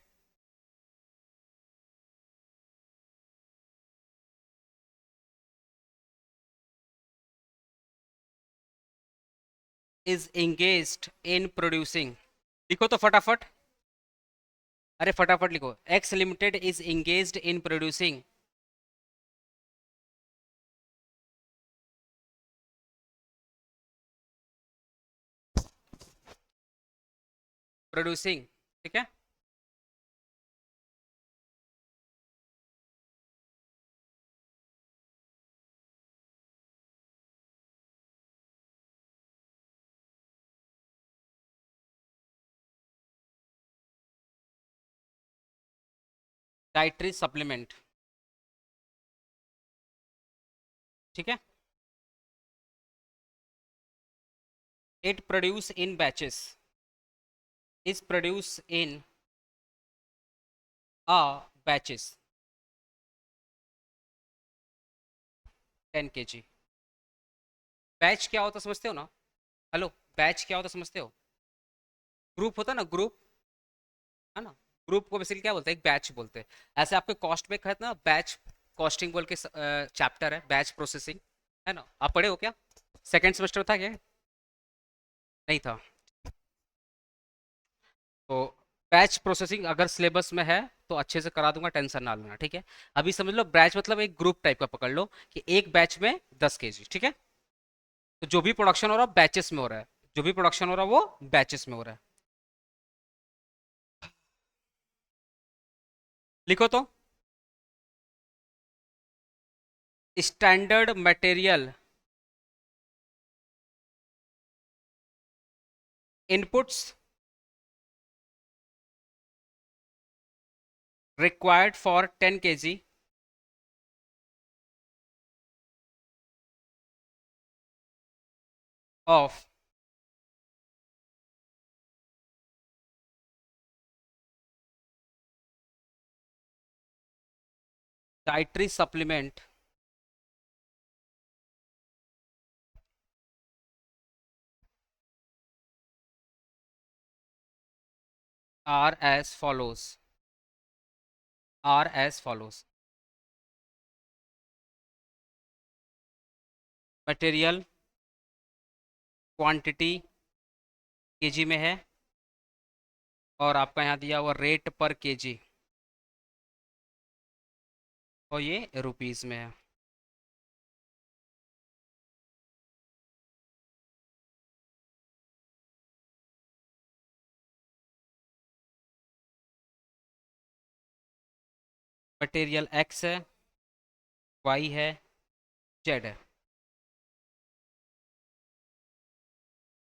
is engaged in producing. लिखो तो फटाफट, अरे फटाफट लिखो। X limited is engaged in producing. Producing, ठीक है। डाइटरी सप्लीमेंट, ठीक है। It produce in batches, is produce in a batches 10 kg। Batch क्या होता समझते हो ना? हेलो, बैच क्या होता समझते हो? ग्रुप होता ना, ग्रुप, है ना। ग्रुप को बेसिकली क्या बोलते हैं? एक बैच बोलते हैं। ऐसे आपके कॉस्ट में कहते ना, बैच कॉस्टिंग बोल के चैप्टर है, बैच प्रोसेसिंग, है ना। आप पढ़े हो क्या? सेकेंड सेमेस्टर था क्या? नहीं था। तो बैच प्रोसेसिंग अगर सिलेबस में है तो अच्छे से करा दूंगा, टेंशन ना लेना, ठीक है। अभी समझ लो बैच मतलब एक ग्रुप टाइप का पकड़ लो, कि एक बैच में 10 kg, ठीक है। तो जो भी प्रोडक्शन हो रहा है बैचेस में हो रहा है, जो भी प्रोडक्शन हो रहा है वो बैचेस में हो रहा है। लिखो तो। Standard material inputs required for 10 kg of dietary supplement are as follows. Are as follows. Material quantity KG में है और आपका यहाँ दिया हुआ रेट पर केजी और ये रुपीस में है। मटेरियल एक्स है, वाई है, जेड है।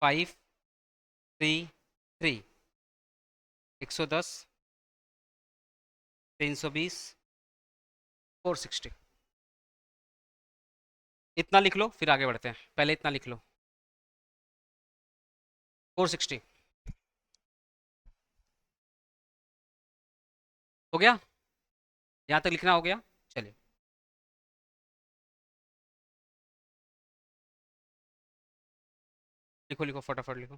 5 3 3 110 320 460। इतना लिख लो फिर आगे बढ़ते हैं, पहले इतना लिख लो। 460 हो गया, यहाँ तक लिखना हो गया। चलिए लिखो लिखो फटाफट लिखो।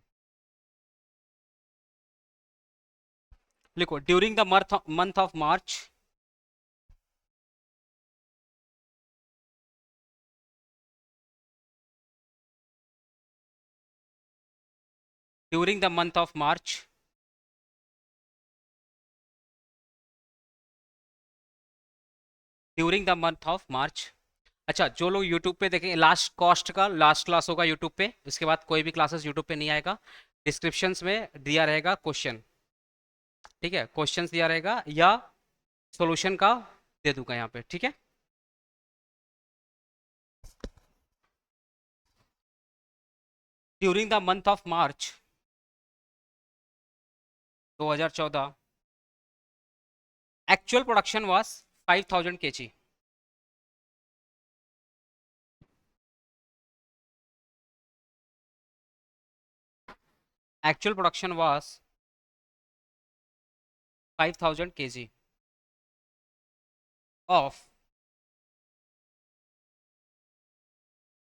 लिखो during the month of March during the month of March during the month of March. अच्छा, जो लोग यूट्यूब पे देखेंगे, लास्ट कॉस्ट का लास्ट क्लास होगा यूट्यूब पे, इसके बाद कोई भी क्लासेस यूट्यूब पे नहीं आएगा। डिस्क्रिप्शंस में दिया रहेगा क्वेश्चन, ठीक है, क्वेश्चंस दिया रहेगा या सॉल्यूशन का दे दूंगा यहाँ पे, ठीक है। During the month of March 2014 actual production was 5000 kg। actual production was 5000 kg of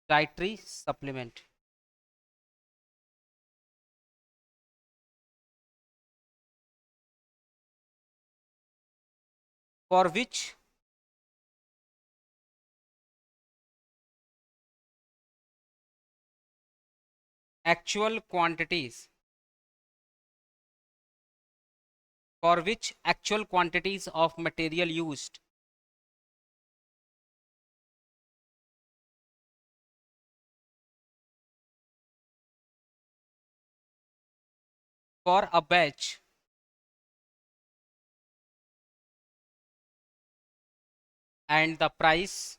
dietary supplement for which actual quantities of material used for a batch and the price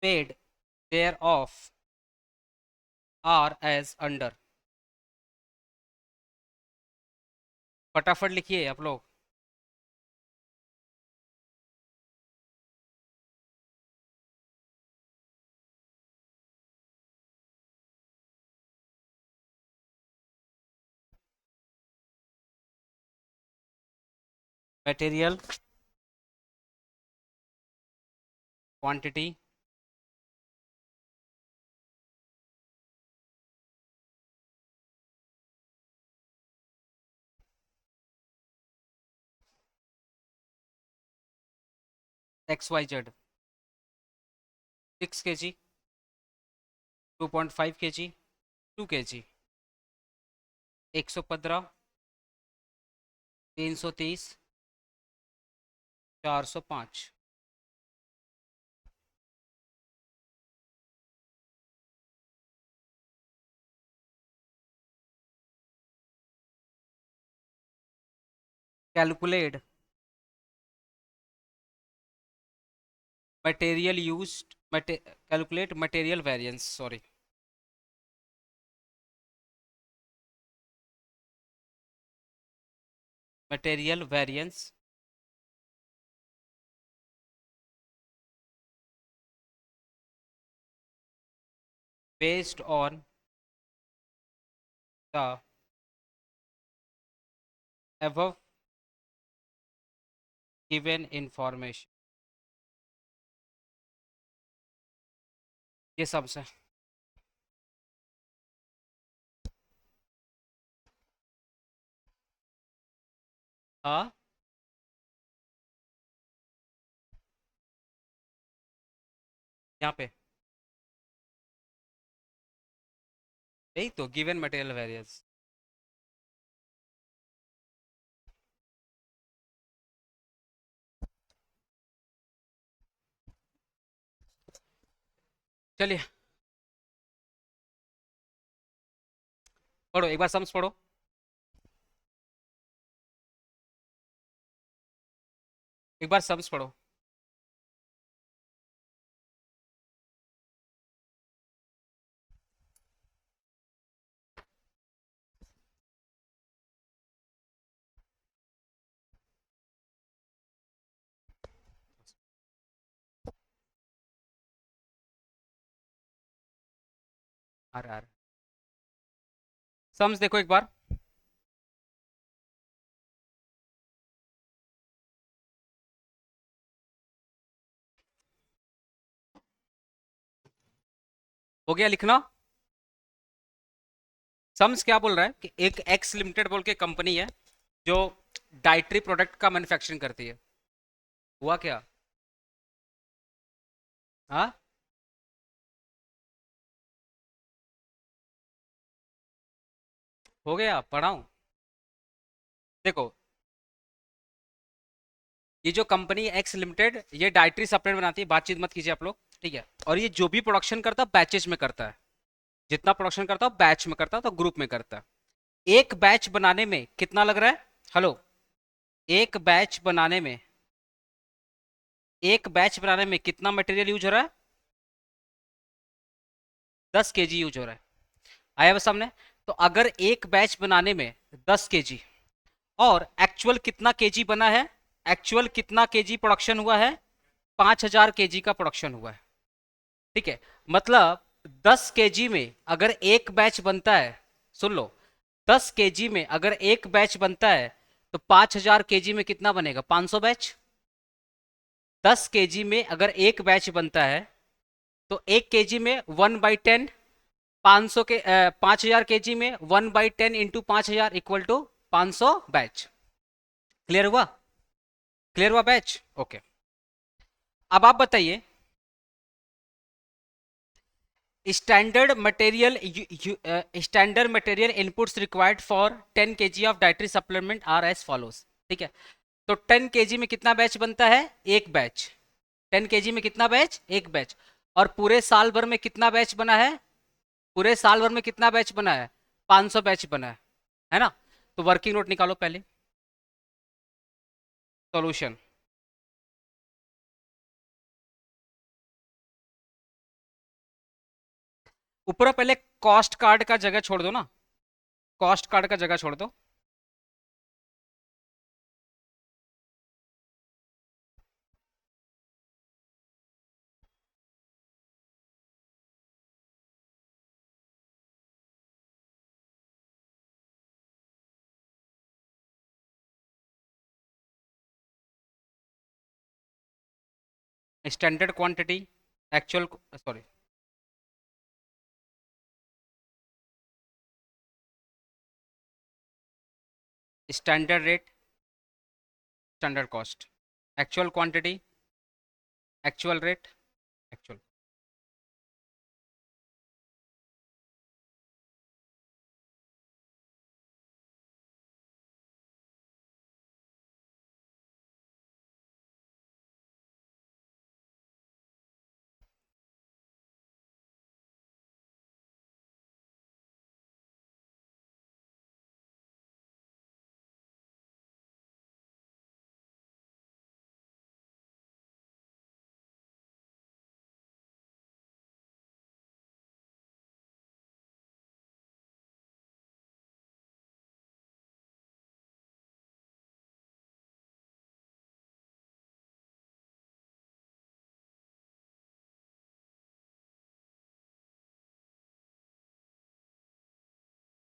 paid thereof are as under। फटाफट लिखिए आप लोग। Material quantity XYZ 6 kg 2.5 kg 2 kg 115 330 405। Calculate material used calculate material variance, sorry, material variance based on the above given information। ये सबसे, हाँ, यहाँ पे यही तो गिवन मटेरियल वेरिएंस। चलिए पढ़ो, एक बार सम्स पढ़ो। एक बार सम्स पढ़ो। आ रहा सम्स देखो एक बार। हो गया लिखना। सम्स क्या बोल रहा है कि एक एक्स लिमिटेड बोल के कंपनी है जो डाइटरी प्रोडक्ट का मैन्युफैक्चरिंग करती है। हुआ क्या? हाँ, हो गया, पढ़ाऊं? देखो, ये जो कंपनी एक्स लिमिटेड ये डाइटरी सप्लीमेंट बनाती है, बातचीत मत कीजिए आप लोग, ठीक है। और ये जो भी प्रोडक्शन करता है बैचेज में करता है, जितना प्रोडक्शन करता है बैच में करता है, तो ग्रुप में करता है। एक बैच बनाने में कितना लग रहा है? हेलो, एक बैच बनाने में, एक बैच बनाने में कितना मटेरियल यूज हो रहा है? 10 kg यूज हो रहा है। आया बस सामने? तो अगर एक बैच बनाने में 10 kg और एक्चुअल कितना केजी बना है, एक्चुअल कितना केजी प्रोडक्शन हुआ है? 5000 kg का प्रोडक्शन हुआ है, ठीक है। मतलब 10 kg में अगर एक बैच बनता है, सुन लो, 10 kg में अगर एक बैच बनता है तो 5000 kg में कितना बनेगा? 500 बैच। 10 kg में अगर एक बैच बनता है तो 1 kg में 1/10, 500 के 5000 kg में 1/10 into 5000 equal to 500 batch. Clear हुआ? क्लियर हुआ बैच? ओके। अब आप बताइए, standard material inputs required for 10 kg of dietary supplement are as follows, ठीक है। तो 10 kg में कितना बैच बनता है? एक बैच। 10 kg में कितना बैच? एक बैच। और पूरे साल भर में कितना बैच बना है? पूरे साल भर में कितना बैच बना है? 500 बैच बना है ना? तो वर्किंग नोट निकालो पहले। सॉल्यूशन, ऊपर पहले कॉस्ट कार्ड का जगह छोड़ दो ना, कॉस्ट कार्ड का जगह छोड़ दो। Standard quantity, actual, sorry, standard rate, standard cost, actual quantity, actual rate, actual.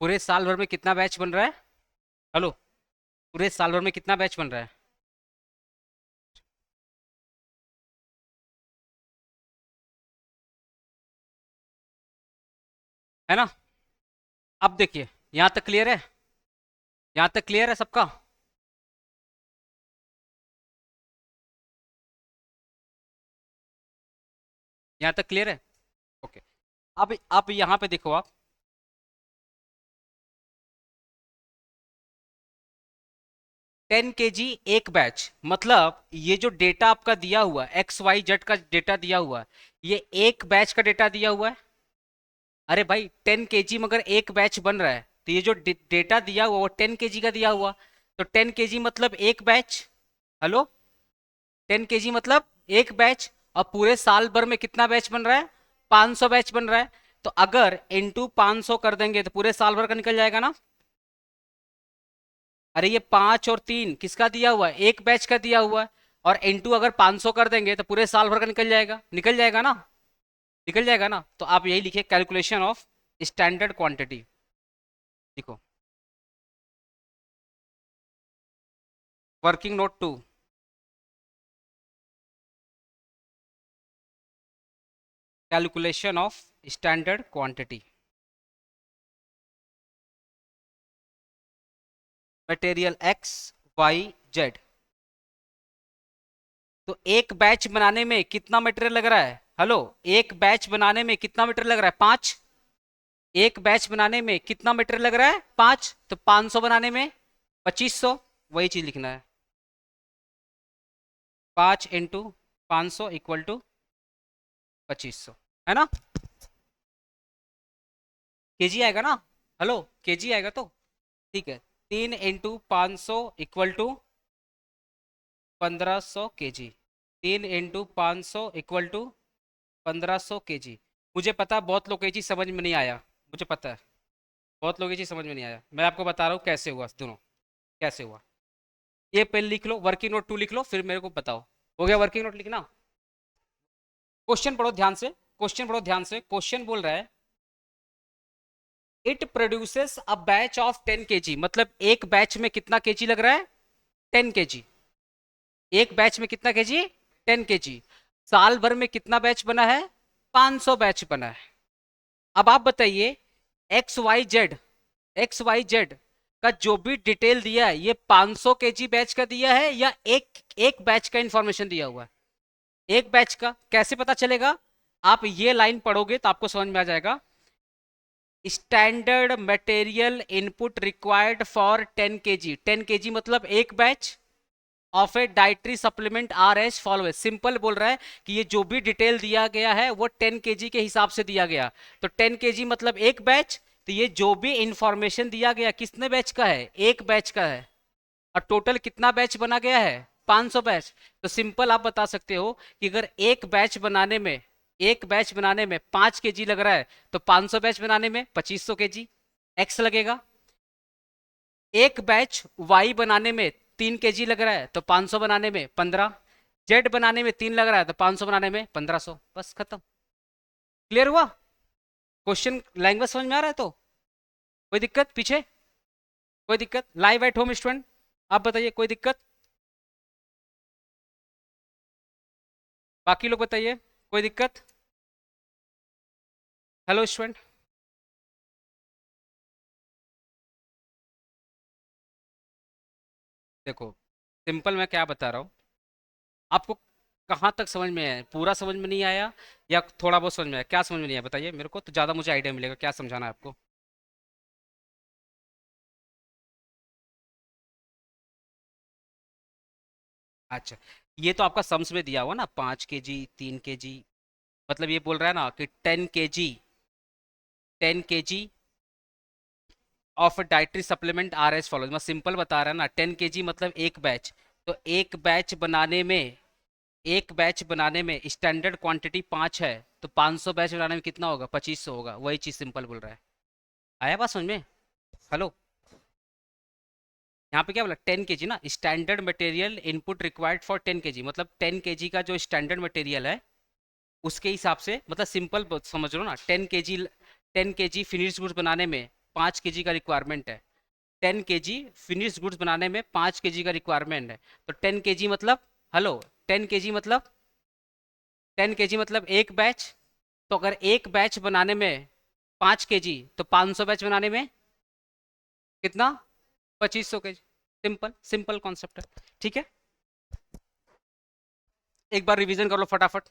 पूरे साल भर में कितना बैच बन रहा है? हेलो, पूरे साल भर में कितना बैच बन रहा है ना? अब देखिए, यहाँ तक क्लियर है? यहाँ तक क्लियर है सबका? यहाँ तक क्लियर है? ओके। अब यहाँ पे देखो आप, 10 kg एक बैच, मतलब ये जो डेटा आपका दिया हुआ है, XYZ का डेटा दिया हुआ है, ये एक बैच का डेटा दिया हुआ है। अरे भाई 10 kg मगर एक बैच बन रहा है, तो ये जो डेटा दिया हुआ वो 10 kg का दिया हुआ, तो 10 kg मतलब एक बैच। हेलो, 10 kg मतलब एक बैच। और पूरे साल भर में कितना बैच बन रहा है? 500 बैच बन रहा है। तो अगर इंटू 500 कर देंगे तो पूरे साल भर का निकल जाएगा ना? अरे ये 5 और 3 किसका दिया हुआ है? एक बैच का दिया हुआ है। और इंटू अगर 500 कर देंगे तो पूरे साल भर का निकल जाएगा, निकल जाएगा ना? निकल जाएगा ना? तो आप यही लिखिए, कैलकुलेशन ऑफ स्टैंडर्ड क्वांटिटी। देखो, working note 2, calculation of standard quantity, material X Y Z. तो एक बैच बनाने में कितना मटेरियल लग रहा है? हेलो, एक बैच बनाने में कितना मटेरियल लग रहा है? 5। एक बैच बनाने में कितना मटेरियल लग रहा है? 5। तो 500 बनाने में 2500, वही चीज लिखना है। 5 इंटू 500 इक्वल टू 2500, है ना? केजी आएगा ना? हेलो, केजी आएगा तो ठीक है। 3 into 500 equal to 1500 KG. 3 into 500 equal to 1500 KG. मुझे पता है बहुत लोग को ये चीज़ समझ में नहीं आया, मुझे पता है बहुत लोग ये चीज़ समझ में नहीं आया। मैं आपको बता रहा हूँ कैसे हुआ दोनों, कैसे हुआ। ये पेन लिख लो, वर्किंग नोट 2 लिख लो, फिर मेरे को बताओ। हो गया वर्किंग नोट लिखना? क्वेश्चन पढ़ो ध्यान से, क्वेश्चन पढ़ो ध्यान से। क्वेश्चन बोल रहा है it produces a batch of 10 kg, मतलब एक बैच में कितना केजी लग रहा है? 10 kg। एक बैच में कितना केजी? 10 kg। साल भर में कितना बैच बना है? 500 बैच बना है। अब आप बताइए, एक्स वाई जेड का जो भी डिटेल दिया है, ये 500 केजी बैच का दिया है या एक एक बैच का इंफॉर्मेशन दिया हुआ है? एक बैच का कैसे पता चलेगा? आप ये लाइन पढ़ोगे तो आपको समझ में आ जाएगा। Standard material input required for 10 kg, 10 kg मतलब एक batch of A dietary supplement R S follow. Simple बोल रहा है कि ये जो भी डिटेल दिया गया है वो 10 kg के हिसाब से दिया गया, तो 10 kg मतलब एक बैच। तो ये जो भी इंफॉर्मेशन दिया गया कितने बैच का है? एक बैच का है। और टोटल कितना बैच बना गया है? 500 बैच। तो सिंपल आप बता सकते हो कि अगर एक बैच बनाने में 5 kg लग रहा है, तो 500 बैच बनाने में 2500 kg एक्स लगेगा। एक बैच वाई बनाने में 3 kg लग रहा है, तो 500 बनाने में 15। जेड बनाने में 3 लग रहा है, तो 500 बनाने में 1500। बस खत्म। क्लियर हुआ? क्वेश्चन लैंग्वेज समझ में आ रहा है? तो कोई दिक्कत पीछे? कोई दिक्कत? लाइव एट होम स्टूडेंट आप बताइए, कोई दिक्कत? बाकी लोग बताइए, कोई दिक्कत? Hello student. देखो, सिंपल मैं क्या बता रहा हूँ आपको, कहाँ तक समझ में आया? पूरा समझ में नहीं आया या थोड़ा बहुत समझ में आया? क्या समझ में नहीं आया बताइए मेरे को, तो ज़्यादा मुझे आइडिया मिलेगा क्या समझाना है आपको। अच्छा, ये तो आपका सम्स में दिया हुआ ना, 5 kg 3 kg, मतलब ये बोल रहा है ना कि 10 kg, 10 kg of dietary supplement R S follows. मैं सिंपल बता रहा है ना, 10 kg मतलब एक बैच। तो एक बैच बनाने में स्टैंडर्ड क्वांटिटी 5 है, तो 500 बैच बनाने में कितना होगा? 2500 होगा। वही चीज़ सिंपल बोल रहा है। आया बात समझ में? हेलो, यहाँ पे क्या बोला? 10 kg ना, standard material input required for 10 kg, मतलब 10 kg का जो स्टैंडर्ड मटेरियल है उसके हिसाब से, मतलब सिंपल समझ लो ना, 10 kg फिनिश गुड्स बनाने में 5 kg का रिक्वायरमेंट है, 10 kg फिनिश गुड्स बनाने में 5 kg का रिक्वायरमेंट है, तो 10 kg मतलब, हेलो, 10 kg मतलब, 10 kg मतलब एक बैच। तो अगर एक बैच बनाने में 5 kg, तो 500 बैच बनाने में कितना, 2500 kg। सिंपल सिंपल कॉन्सेप्ट है, ठीक है। एक बार रिवीजन कर लो फटाफट,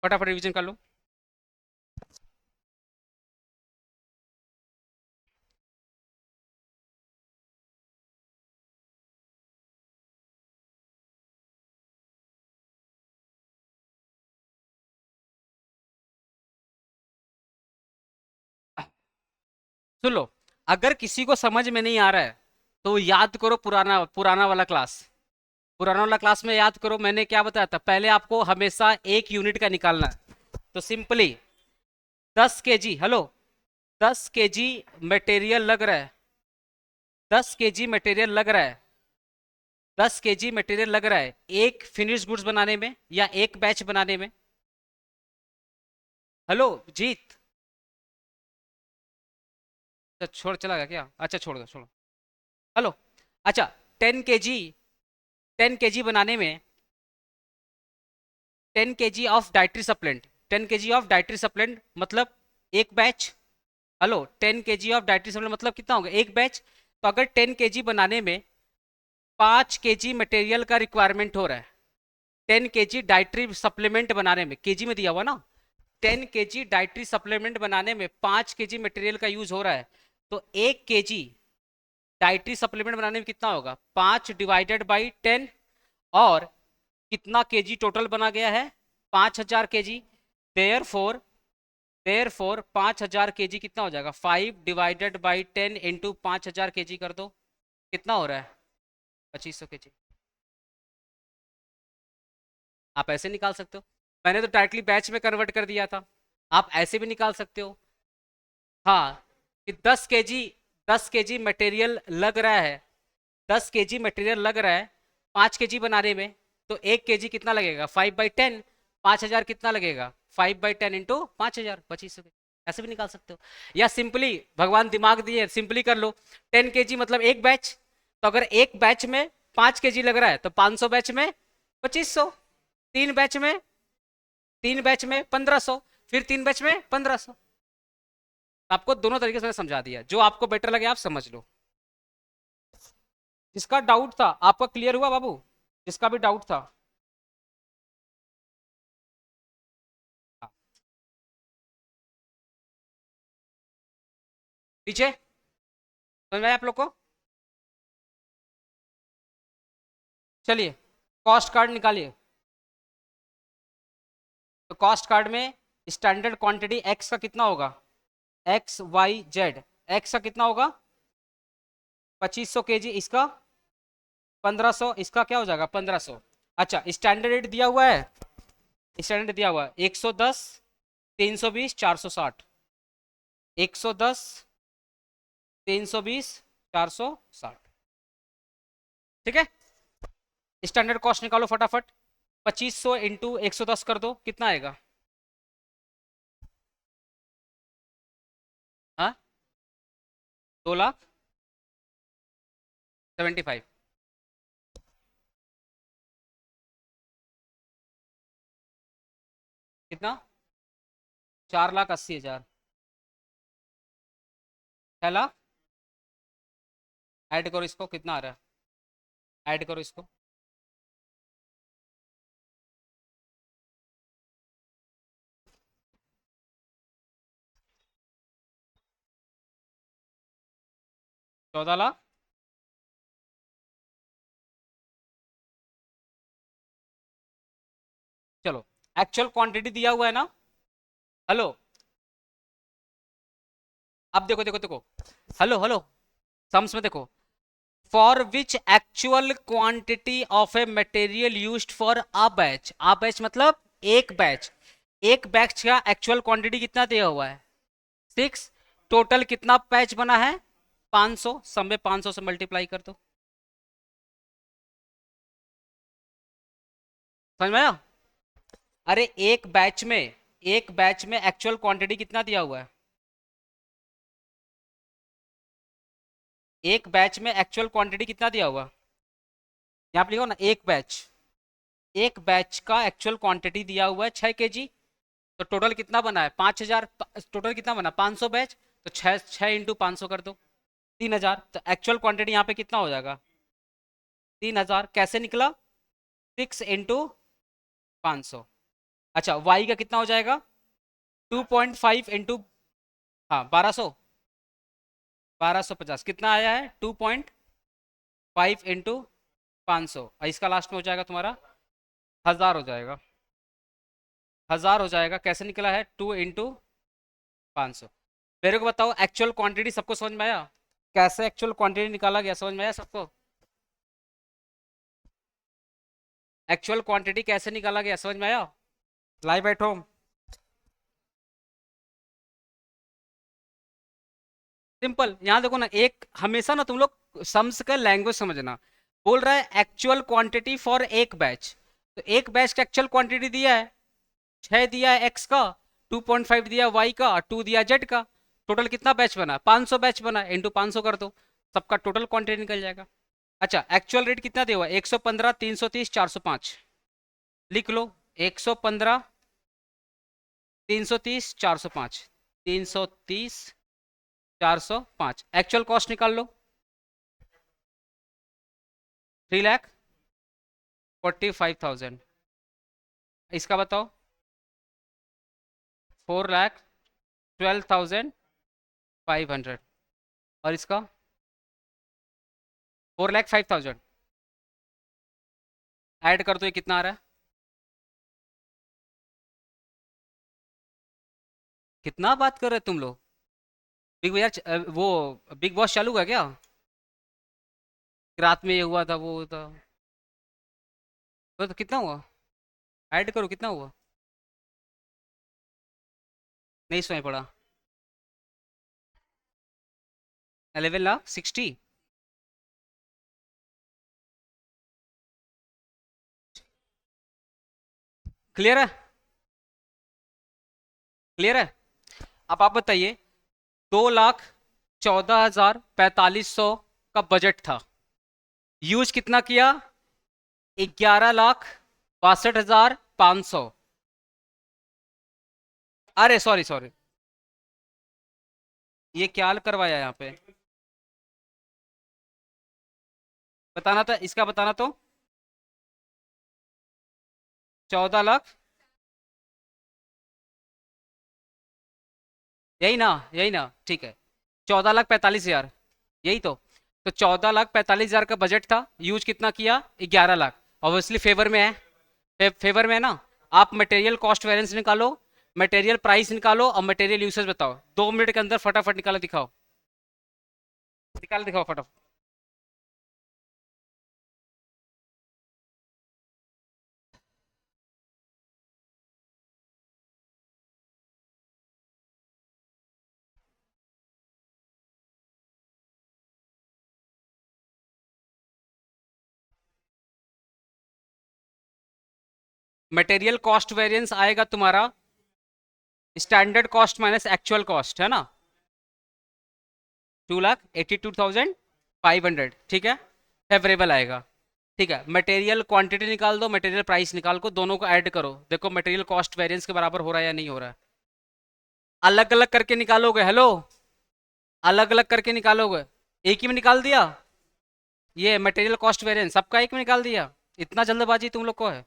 फटाफट रिवीजन कर लो। सुन लो, अगर किसी को समझ में नहीं आ रहा है तो याद करो पुराना पुराना वाला क्लास, पुराना वाला क्लास में याद करो मैंने क्या बताया था। पहले आपको हमेशा एक यूनिट का निकालना है, तो simply 10 kg, hello, 10 kg material लग रहा है, 10 kg मटेरियल लग रहा है, 10 kg मटेरियल लग रहा है एक फिनिश गुड्स बनाने में या एक बैच बनाने में। हेलो जीत, अच्छा छोड़ चला गया क्या, अच्छा छोड़ दो छोड़ो, हेलो, अच्छा 10 kg, 10 kg बनाने में 10 kg of dietary supplement, 10 kg of dietary supplement मतलब एक बैच। Hello, 10 kg of dietary supplement मतलब कितना होगा, एक बैच। तो अगर 10 kg बनाने में 5 kg मटेरियल का रिक्वायरमेंट हो रहा है, 10 kg डाइटरी सप्लीमेंट बनाने में, केजी में दिया हुआ ना, 10 kg डाइटरी सप्लीमेंट बनाने में 5 kg मटेरियल का यूज हो रहा है, तो 1 kg डाइटरी सप्लीमेंट बनाने में कितना होगा, 5 डिवाइडेड बाई 10, और कितना केजी टोटल बना गया है, 5000 kg। देयर फोर 5000 kg कितना हो जाएगा, 5 डिवाइडेड बाई 10 इंटू 5000 kg कर दो, कितना हो रहा है, 2500 kg। आप ऐसे निकाल सकते हो, मैंने तो डायरेक्टली बैच में कन्वर्ट कर दिया था, आप ऐसे भी निकाल सकते हो। हाँ, कि 10 kg मटेरियल लग रहा है, 10 kg मटेरियल लग रहा है 5 kg बनाने में, तो 1 kg कितना लगेगा, 5/10, 5000 कितना लगेगा, 5/10 इंटू 5000, 2500। ऐसे भी निकाल सकते हो, या सिंपली भगवान दिमाग दिए सिंपली कर लो, 10 kg मतलब एक बैच, तो अगर एक बैच में 5 kg लग रहा है तो 500 बैच में 2500, तीन बैच में, 1500, फिर 3 बैच में 1500। आपको दोनों तरीके से मैंने समझा दिया, जो आपको बेटर लगे आप समझ लो। जिसका डाउट था आपका क्लियर हुआ बाबू, जिसका भी डाउट था। हाँ, पीछे समझ में आया आप लोग को। चलिए कॉस्ट कार्ड निकालिए, तो कॉस्ट कार्ड में स्टैंडर्ड क्वांटिटी एक्स का कितना होगा, XYZ, एक्स का कितना होगा 2500 kg, इसका 1500, इसका क्या हो जाएगा 1500। अच्छा स्टैंडर्ड रेट दिया हुआ है, स्टैंडर्ड दिया हुआ है 110, 320, 460, 110, 320, 460, ठीक है। स्टैंडर्ड कॉस्ट निकालो फटाफट, 2500 इंटू 110 कर दो, कितना आएगा, हाँ 2,75,000, कितना 4,80,000, 6,00,000, ऐड करो इसको, कितना आ रहा है, ऐड करो इसको, चौदह लाख। चलो एक्चुअल क्वांटिटी दिया हुआ है ना, हेलो, अब देखो देखो देखो, हेलो हेलो, सम्स में देखो, for which actual quantity of a material used for a batch, a batch मतलब एक बैच, एक बैच का एक्चुअल क्वांटिटी कितना दिया हुआ है 6, टोटल कितना बैच बना है 500, सब में 500 से मल्टीप्लाई कर दो, समझ में आया। अरे एक बैच में एक्चुअल क्वांटिटी कितना दिया हुआ है, एक बैच में एक्चुअल क्वांटिटी कितना दिया हुआ, यहाँ पे लिखो ना, एक बैच का एक्चुअल क्वांटिटी दिया हुआ है 6 kg। तो टोटल कितना बना है 5,000, टोटल कितना बना 500 बैच, तो 6 6 × 500 कर दो 3,000। तो एक्चुअल क्वांटिटी यहाँ पे कितना हो जाएगा 3,000। कैसे निकला 6 × 500। अच्छा वाई का कितना हो जाएगा 2.5 इंटू, हाँ 1250 कितना आया है 2.5 × 500, और इसका लास्ट में हो जाएगा तुम्हारा 1,000 हो जाएगा, 1,000 हो जाएगा। कैसे निकला है 2 × 500। मेरे को बताओ एक्चुअल क्वांटिटी सबको समझ में आया, कैसे एक्चुअल क्वांटिटी निकाला गया समझ में आया सबको, एक्चुअल क्वांटिटी कैसे निकाला गया समझ में आया, लाइव एट होम। सिंपल, यहाँ देखो ना, एक हमेशा ना तुम लोग सम्स का लैंग्वेज समझना। बोल रहा है एक्चुअल क्वांटिटी फॉर एक बैच, तो एक बैच का एक्चुअल क्वांटिटी दिया है 6 दिया है एक्स का, 2.5 दिया वाई का, 2 दिया जेड का। टोटल कितना बैच बना 500 बैच बना, इंटू 500 कर दो, सबका टोटल क्वांटिटी निकल जाएगा। अच्छा एक्चुअल रेट कितना दिया हुआ 115, 330, 405, लिख लो 115, 330, 405, 330, 405। एक्चुअल कॉस्ट निकाल लो 3,45,000। इसका बताओ 4,12,500, और इसका 4,05,000। ऐड कर दो, ये कितना आ रहा है, कितना बात कर रहे तुम लोग। बिग भैया वो बिग बॉस चालू है क्या, रात में ये हुआ था वो था, तो कितना हुआ, ऐड करो कितना हुआ, नहीं सुनाई पड़ा। 11,60,000। क्लियर है, क्लियर है। अब आप बताइए 2,14,45,000 का बजट था, यूज कितना किया 11,62,500। अरे सॉरी सॉरी, ये क्या करवाया यहाँ पे, बताना था इसका, बताना तो 14 लाख, यही ना, यही ना, ठीक है 14,45,000, यही तो 14,45,000 का बजट था, यूज कितना किया 11 लाख। ऑब्वियसली फेवर में है, फेवर में है ना। आप मटेरियल कॉस्ट वेरिएंस निकालो, मटेरियल प्राइस निकालो, और मटेरियल यूसेज बताओ, 2 मिनट के अंदर फटाफट निकालो, दिखाओ, निकाल दिखाओ फटाफट। मटेरियल कॉस्ट वेरिएंस आएगा तुम्हारा standard cost minus actual cost, है ना, 2,82,500, ठीक है, फेवरेबल आएगा। ठीक है, मटेरियल क्वांटिटी निकाल दो, मटेरियल प्राइस निकाल को, दोनों को ऐड करो, देखो मटेरियल कॉस्ट वेरिएंस के बराबर हो रहा है या नहीं हो रहा है। अलग अलग करके निकालोगे, हेलो, अलग अलग करके निकालोगे, एक ही में निकाल दिया, ये मटेरियल कॉस्ट वेरिएंस सबका एक में निकाल दिया, इतना जल्दबाजी तुम लोग को है।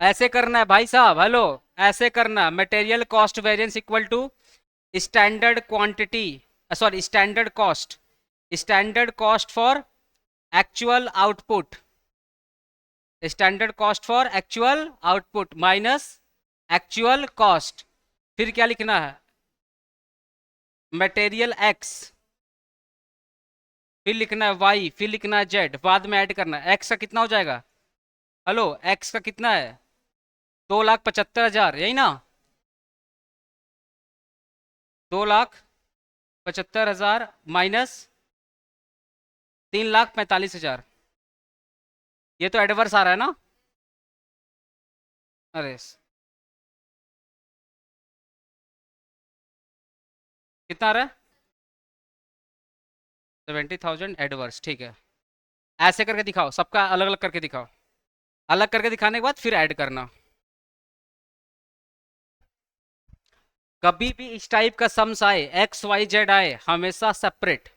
ऐसे करना है भाई साहब, हेलो, ऐसे करना, material cost variance equal to standard quantity, sorry standard cost for actual output, standard cost for actual output minus actual cost. फिर क्या लिखना है मटेरियल एक्स, फिर लिखना है वाई, फिर लिखना है जेड, बाद में ऐड करना है। एक्स का कितना हो जाएगा, हेलो, एक्स का कितना है 2,75,000, यही ना, 2,75,000 माइनस 3,45,000, ये तो एडवर्स आ रहा है ना, अरे कितना आ रहा है 70,000 एडवर्स, ठीक है। ऐसे करके दिखाओ, सबका अलग अलग करके दिखाओ। अलग करके दिखाने के बाद फिर ऐड करना। कभी भी इस टाइप का सम्स आए, एक्स वाई जेड आए, हमेशा सेपरेट।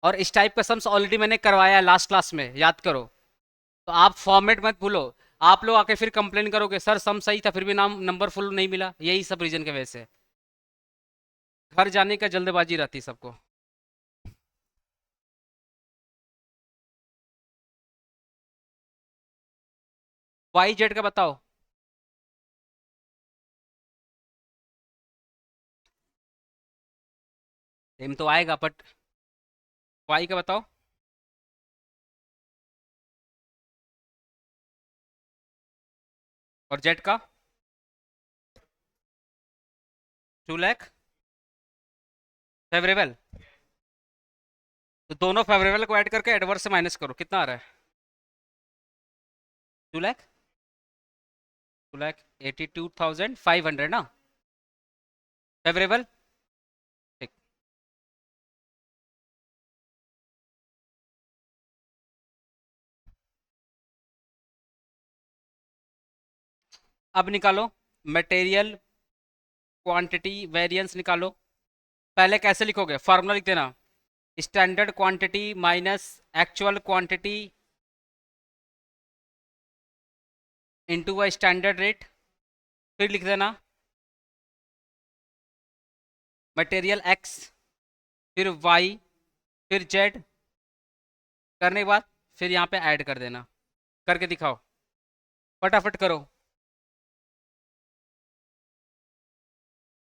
और इस टाइप का सम्स ऑलरेडी मैंने करवाया है लास्ट क्लास में, याद करो। तो आप फॉर्मेट मत भूलो। आप लोग आके फिर कंप्लेन करोगे सर सम सही था फिर भी नाम नंबर फुल नहीं मिला, यही सब रीजन की वजह से। घर जाने का जल्दबाजी रहती है सबको। वाई जेड का बताओ। सेम तो आएगा बट वाई का बताओ। और जेड का 2 लाख फेवरेबल। तो दोनों फेवरेबल को ऐड करके एडवर्स से माइनस करो, कितना आ रहा है? 2 लाख, 2,82,500 ना फेवरेबल। ठीक। अब निकालो मटेरियल क्वांटिटी वेरिएंस निकालो। पहले कैसे लिखोगे, फार्मूला लिख देना। Standard quantity minus actual quantity into a standard rate. फिर लिख देना मटेरियल एक्स, फिर वाई, फिर जेड। करने के बाद फिर यहाँ पे ऐड कर देना। करके दिखाओ, फटाफट करो।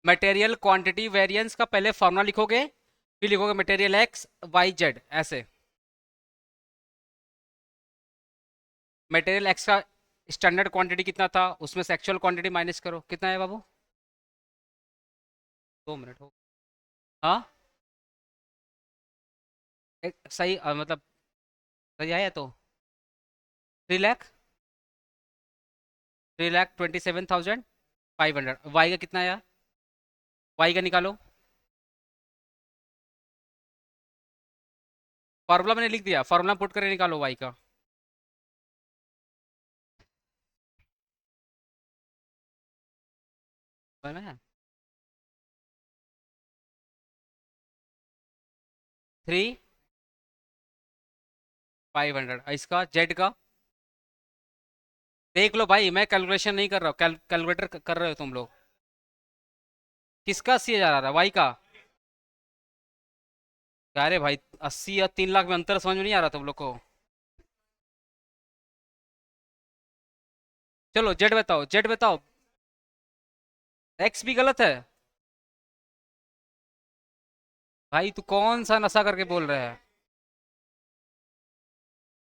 मटेरियल क्वांटिटी वेरिएंस का पहले फॉर्मूला लिखोगे, फिर लिखोगे मटेरियल एक्स वाई जेड ऐसे। मटेरियल एक्स का स्टैंडर्ड क्वांटिटी कितना था, उसमें से एक्चुअल क्वांटिटी माइनस करो, कितना है बाबू? 2 मिनट हो। हाँ सही मतलब सही आया तो 3,27,500। वाई का कितना आया? वाई का निकालो। फॉर्मूला मैंने लिख दिया, फॉर्मूला पुट करके निकालो वाई का। बना है 3,500। इसका जेड का देख लो भाई, मैं कैलकुलेशन नहीं कर रहा हूँ, कैलकुलेटर कर रहे हो तुम लोग। किसका 80,000 आ रहा है? वाई का। अरे भाई 80 या 3 लाख में अंतर समझ में नहीं आ रहा तुम लोग को। चलो जेड बताओ, जेड बताओ। एक्स भी गलत है। भाई तू कौन सा नशा करके बोल रहा है?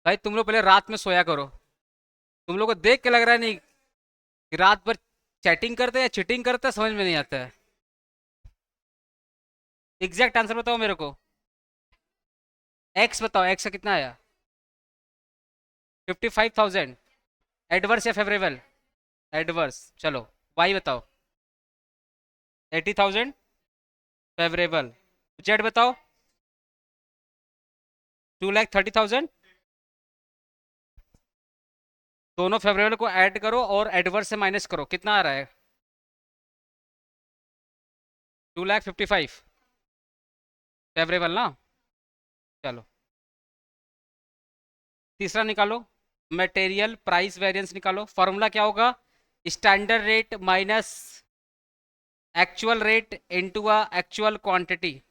भाई तुम लोग पहले रात में सोया करो। तुम लोग को देख के लग रहा है नहीं कि रात भर चैटिंग करते हैं या चीटिंग करते हैं, समझ में नहीं आता है। एग्जैक्ट आंसर बताओ मेरे को। एक्स बताओ, एक्स का कितना आया? 55,000। एडवर्स या फेवरेबल? एडवर्स। चलो वाई बताओ। 80,000 फेवरेबल। जेड बताओ। 2,30,000। दोनों फेवरेबल को ऐड करो और एडवर्स से माइनस करो, कितना आ रहा है? 2,55,000 फेवरेबल ना। चलो तीसरा निकालो, मटेरियल प्राइस वेरिएंस निकालो। फॉर्मूला क्या होगा? Standard rate minus actual rate into a actual quantity.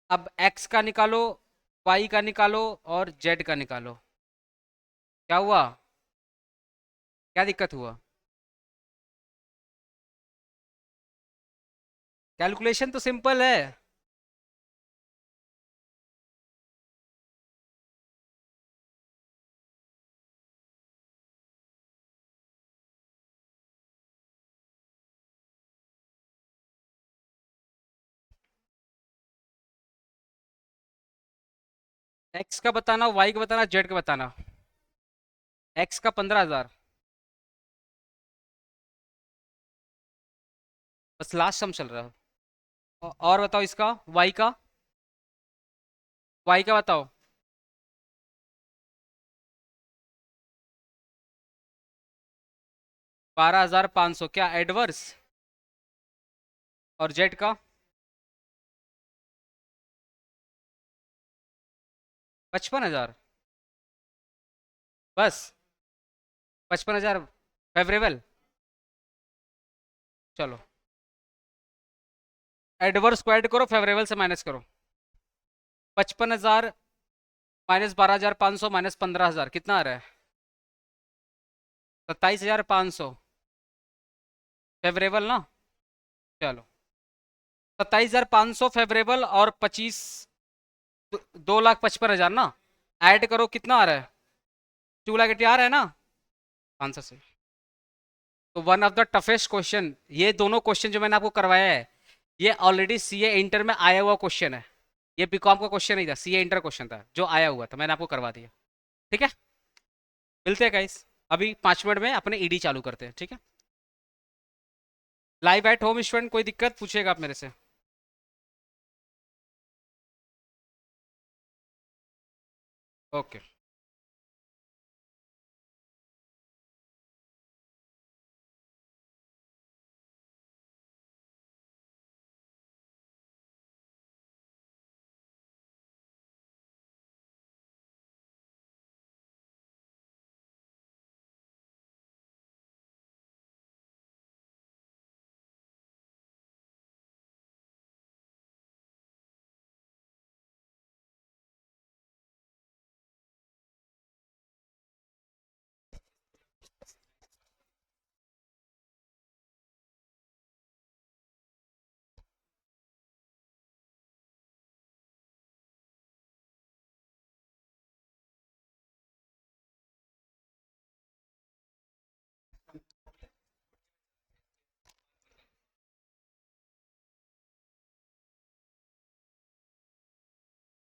अब एक्स का निकालो, वाई का निकालो और जेड का निकालो। क्या हुआ? क्या दिक्कत हुआ? कैलकुलेशन तो सिंपल है। एक्स का बताना, वाई का बताना, जेड का बताना। एक्स का 15,000 बस लास्ट सम चल रहा है। और बताओ इसका वाई का। वाई का बताओ। 12,500 क्या एडवर्स? और जेट का? 55,000 बस। 55,000 फेवरेबल। चलो एडवर्स को ऐड करो, फेवरेबल से माइनस करो। 55,000 माइनस 12,500 माइनस 15,000 कितना आ रहा है? 27,500 फेवरेबल ना। चलो 27,500 फेवरेबल और 2,55,000 ना। ऐड करो कितना आ रहा है? 2,80,000 आ रहा है ना आंसर से। तो one of the toughest question, ये दोनों क्वेश्चन जो मैंने आपको करवाया है ये ऑलरेडी सीए इंटर में आया हुआ क्वेश्चन है। ये बीकॉम का क्वेश्चन नहीं था, सीए इंटर क्वेश्चन था जो आया हुआ था, मैंने आपको करवा दिया। ठीक है, मिलते हैं गाइस। अभी 5 मिनट में अपने ईडी चालू करते हैं, ठीक है। लाइव एट होम स्टूडेंट, कोई दिक्कत पूछेगा आप मेरे से। ओके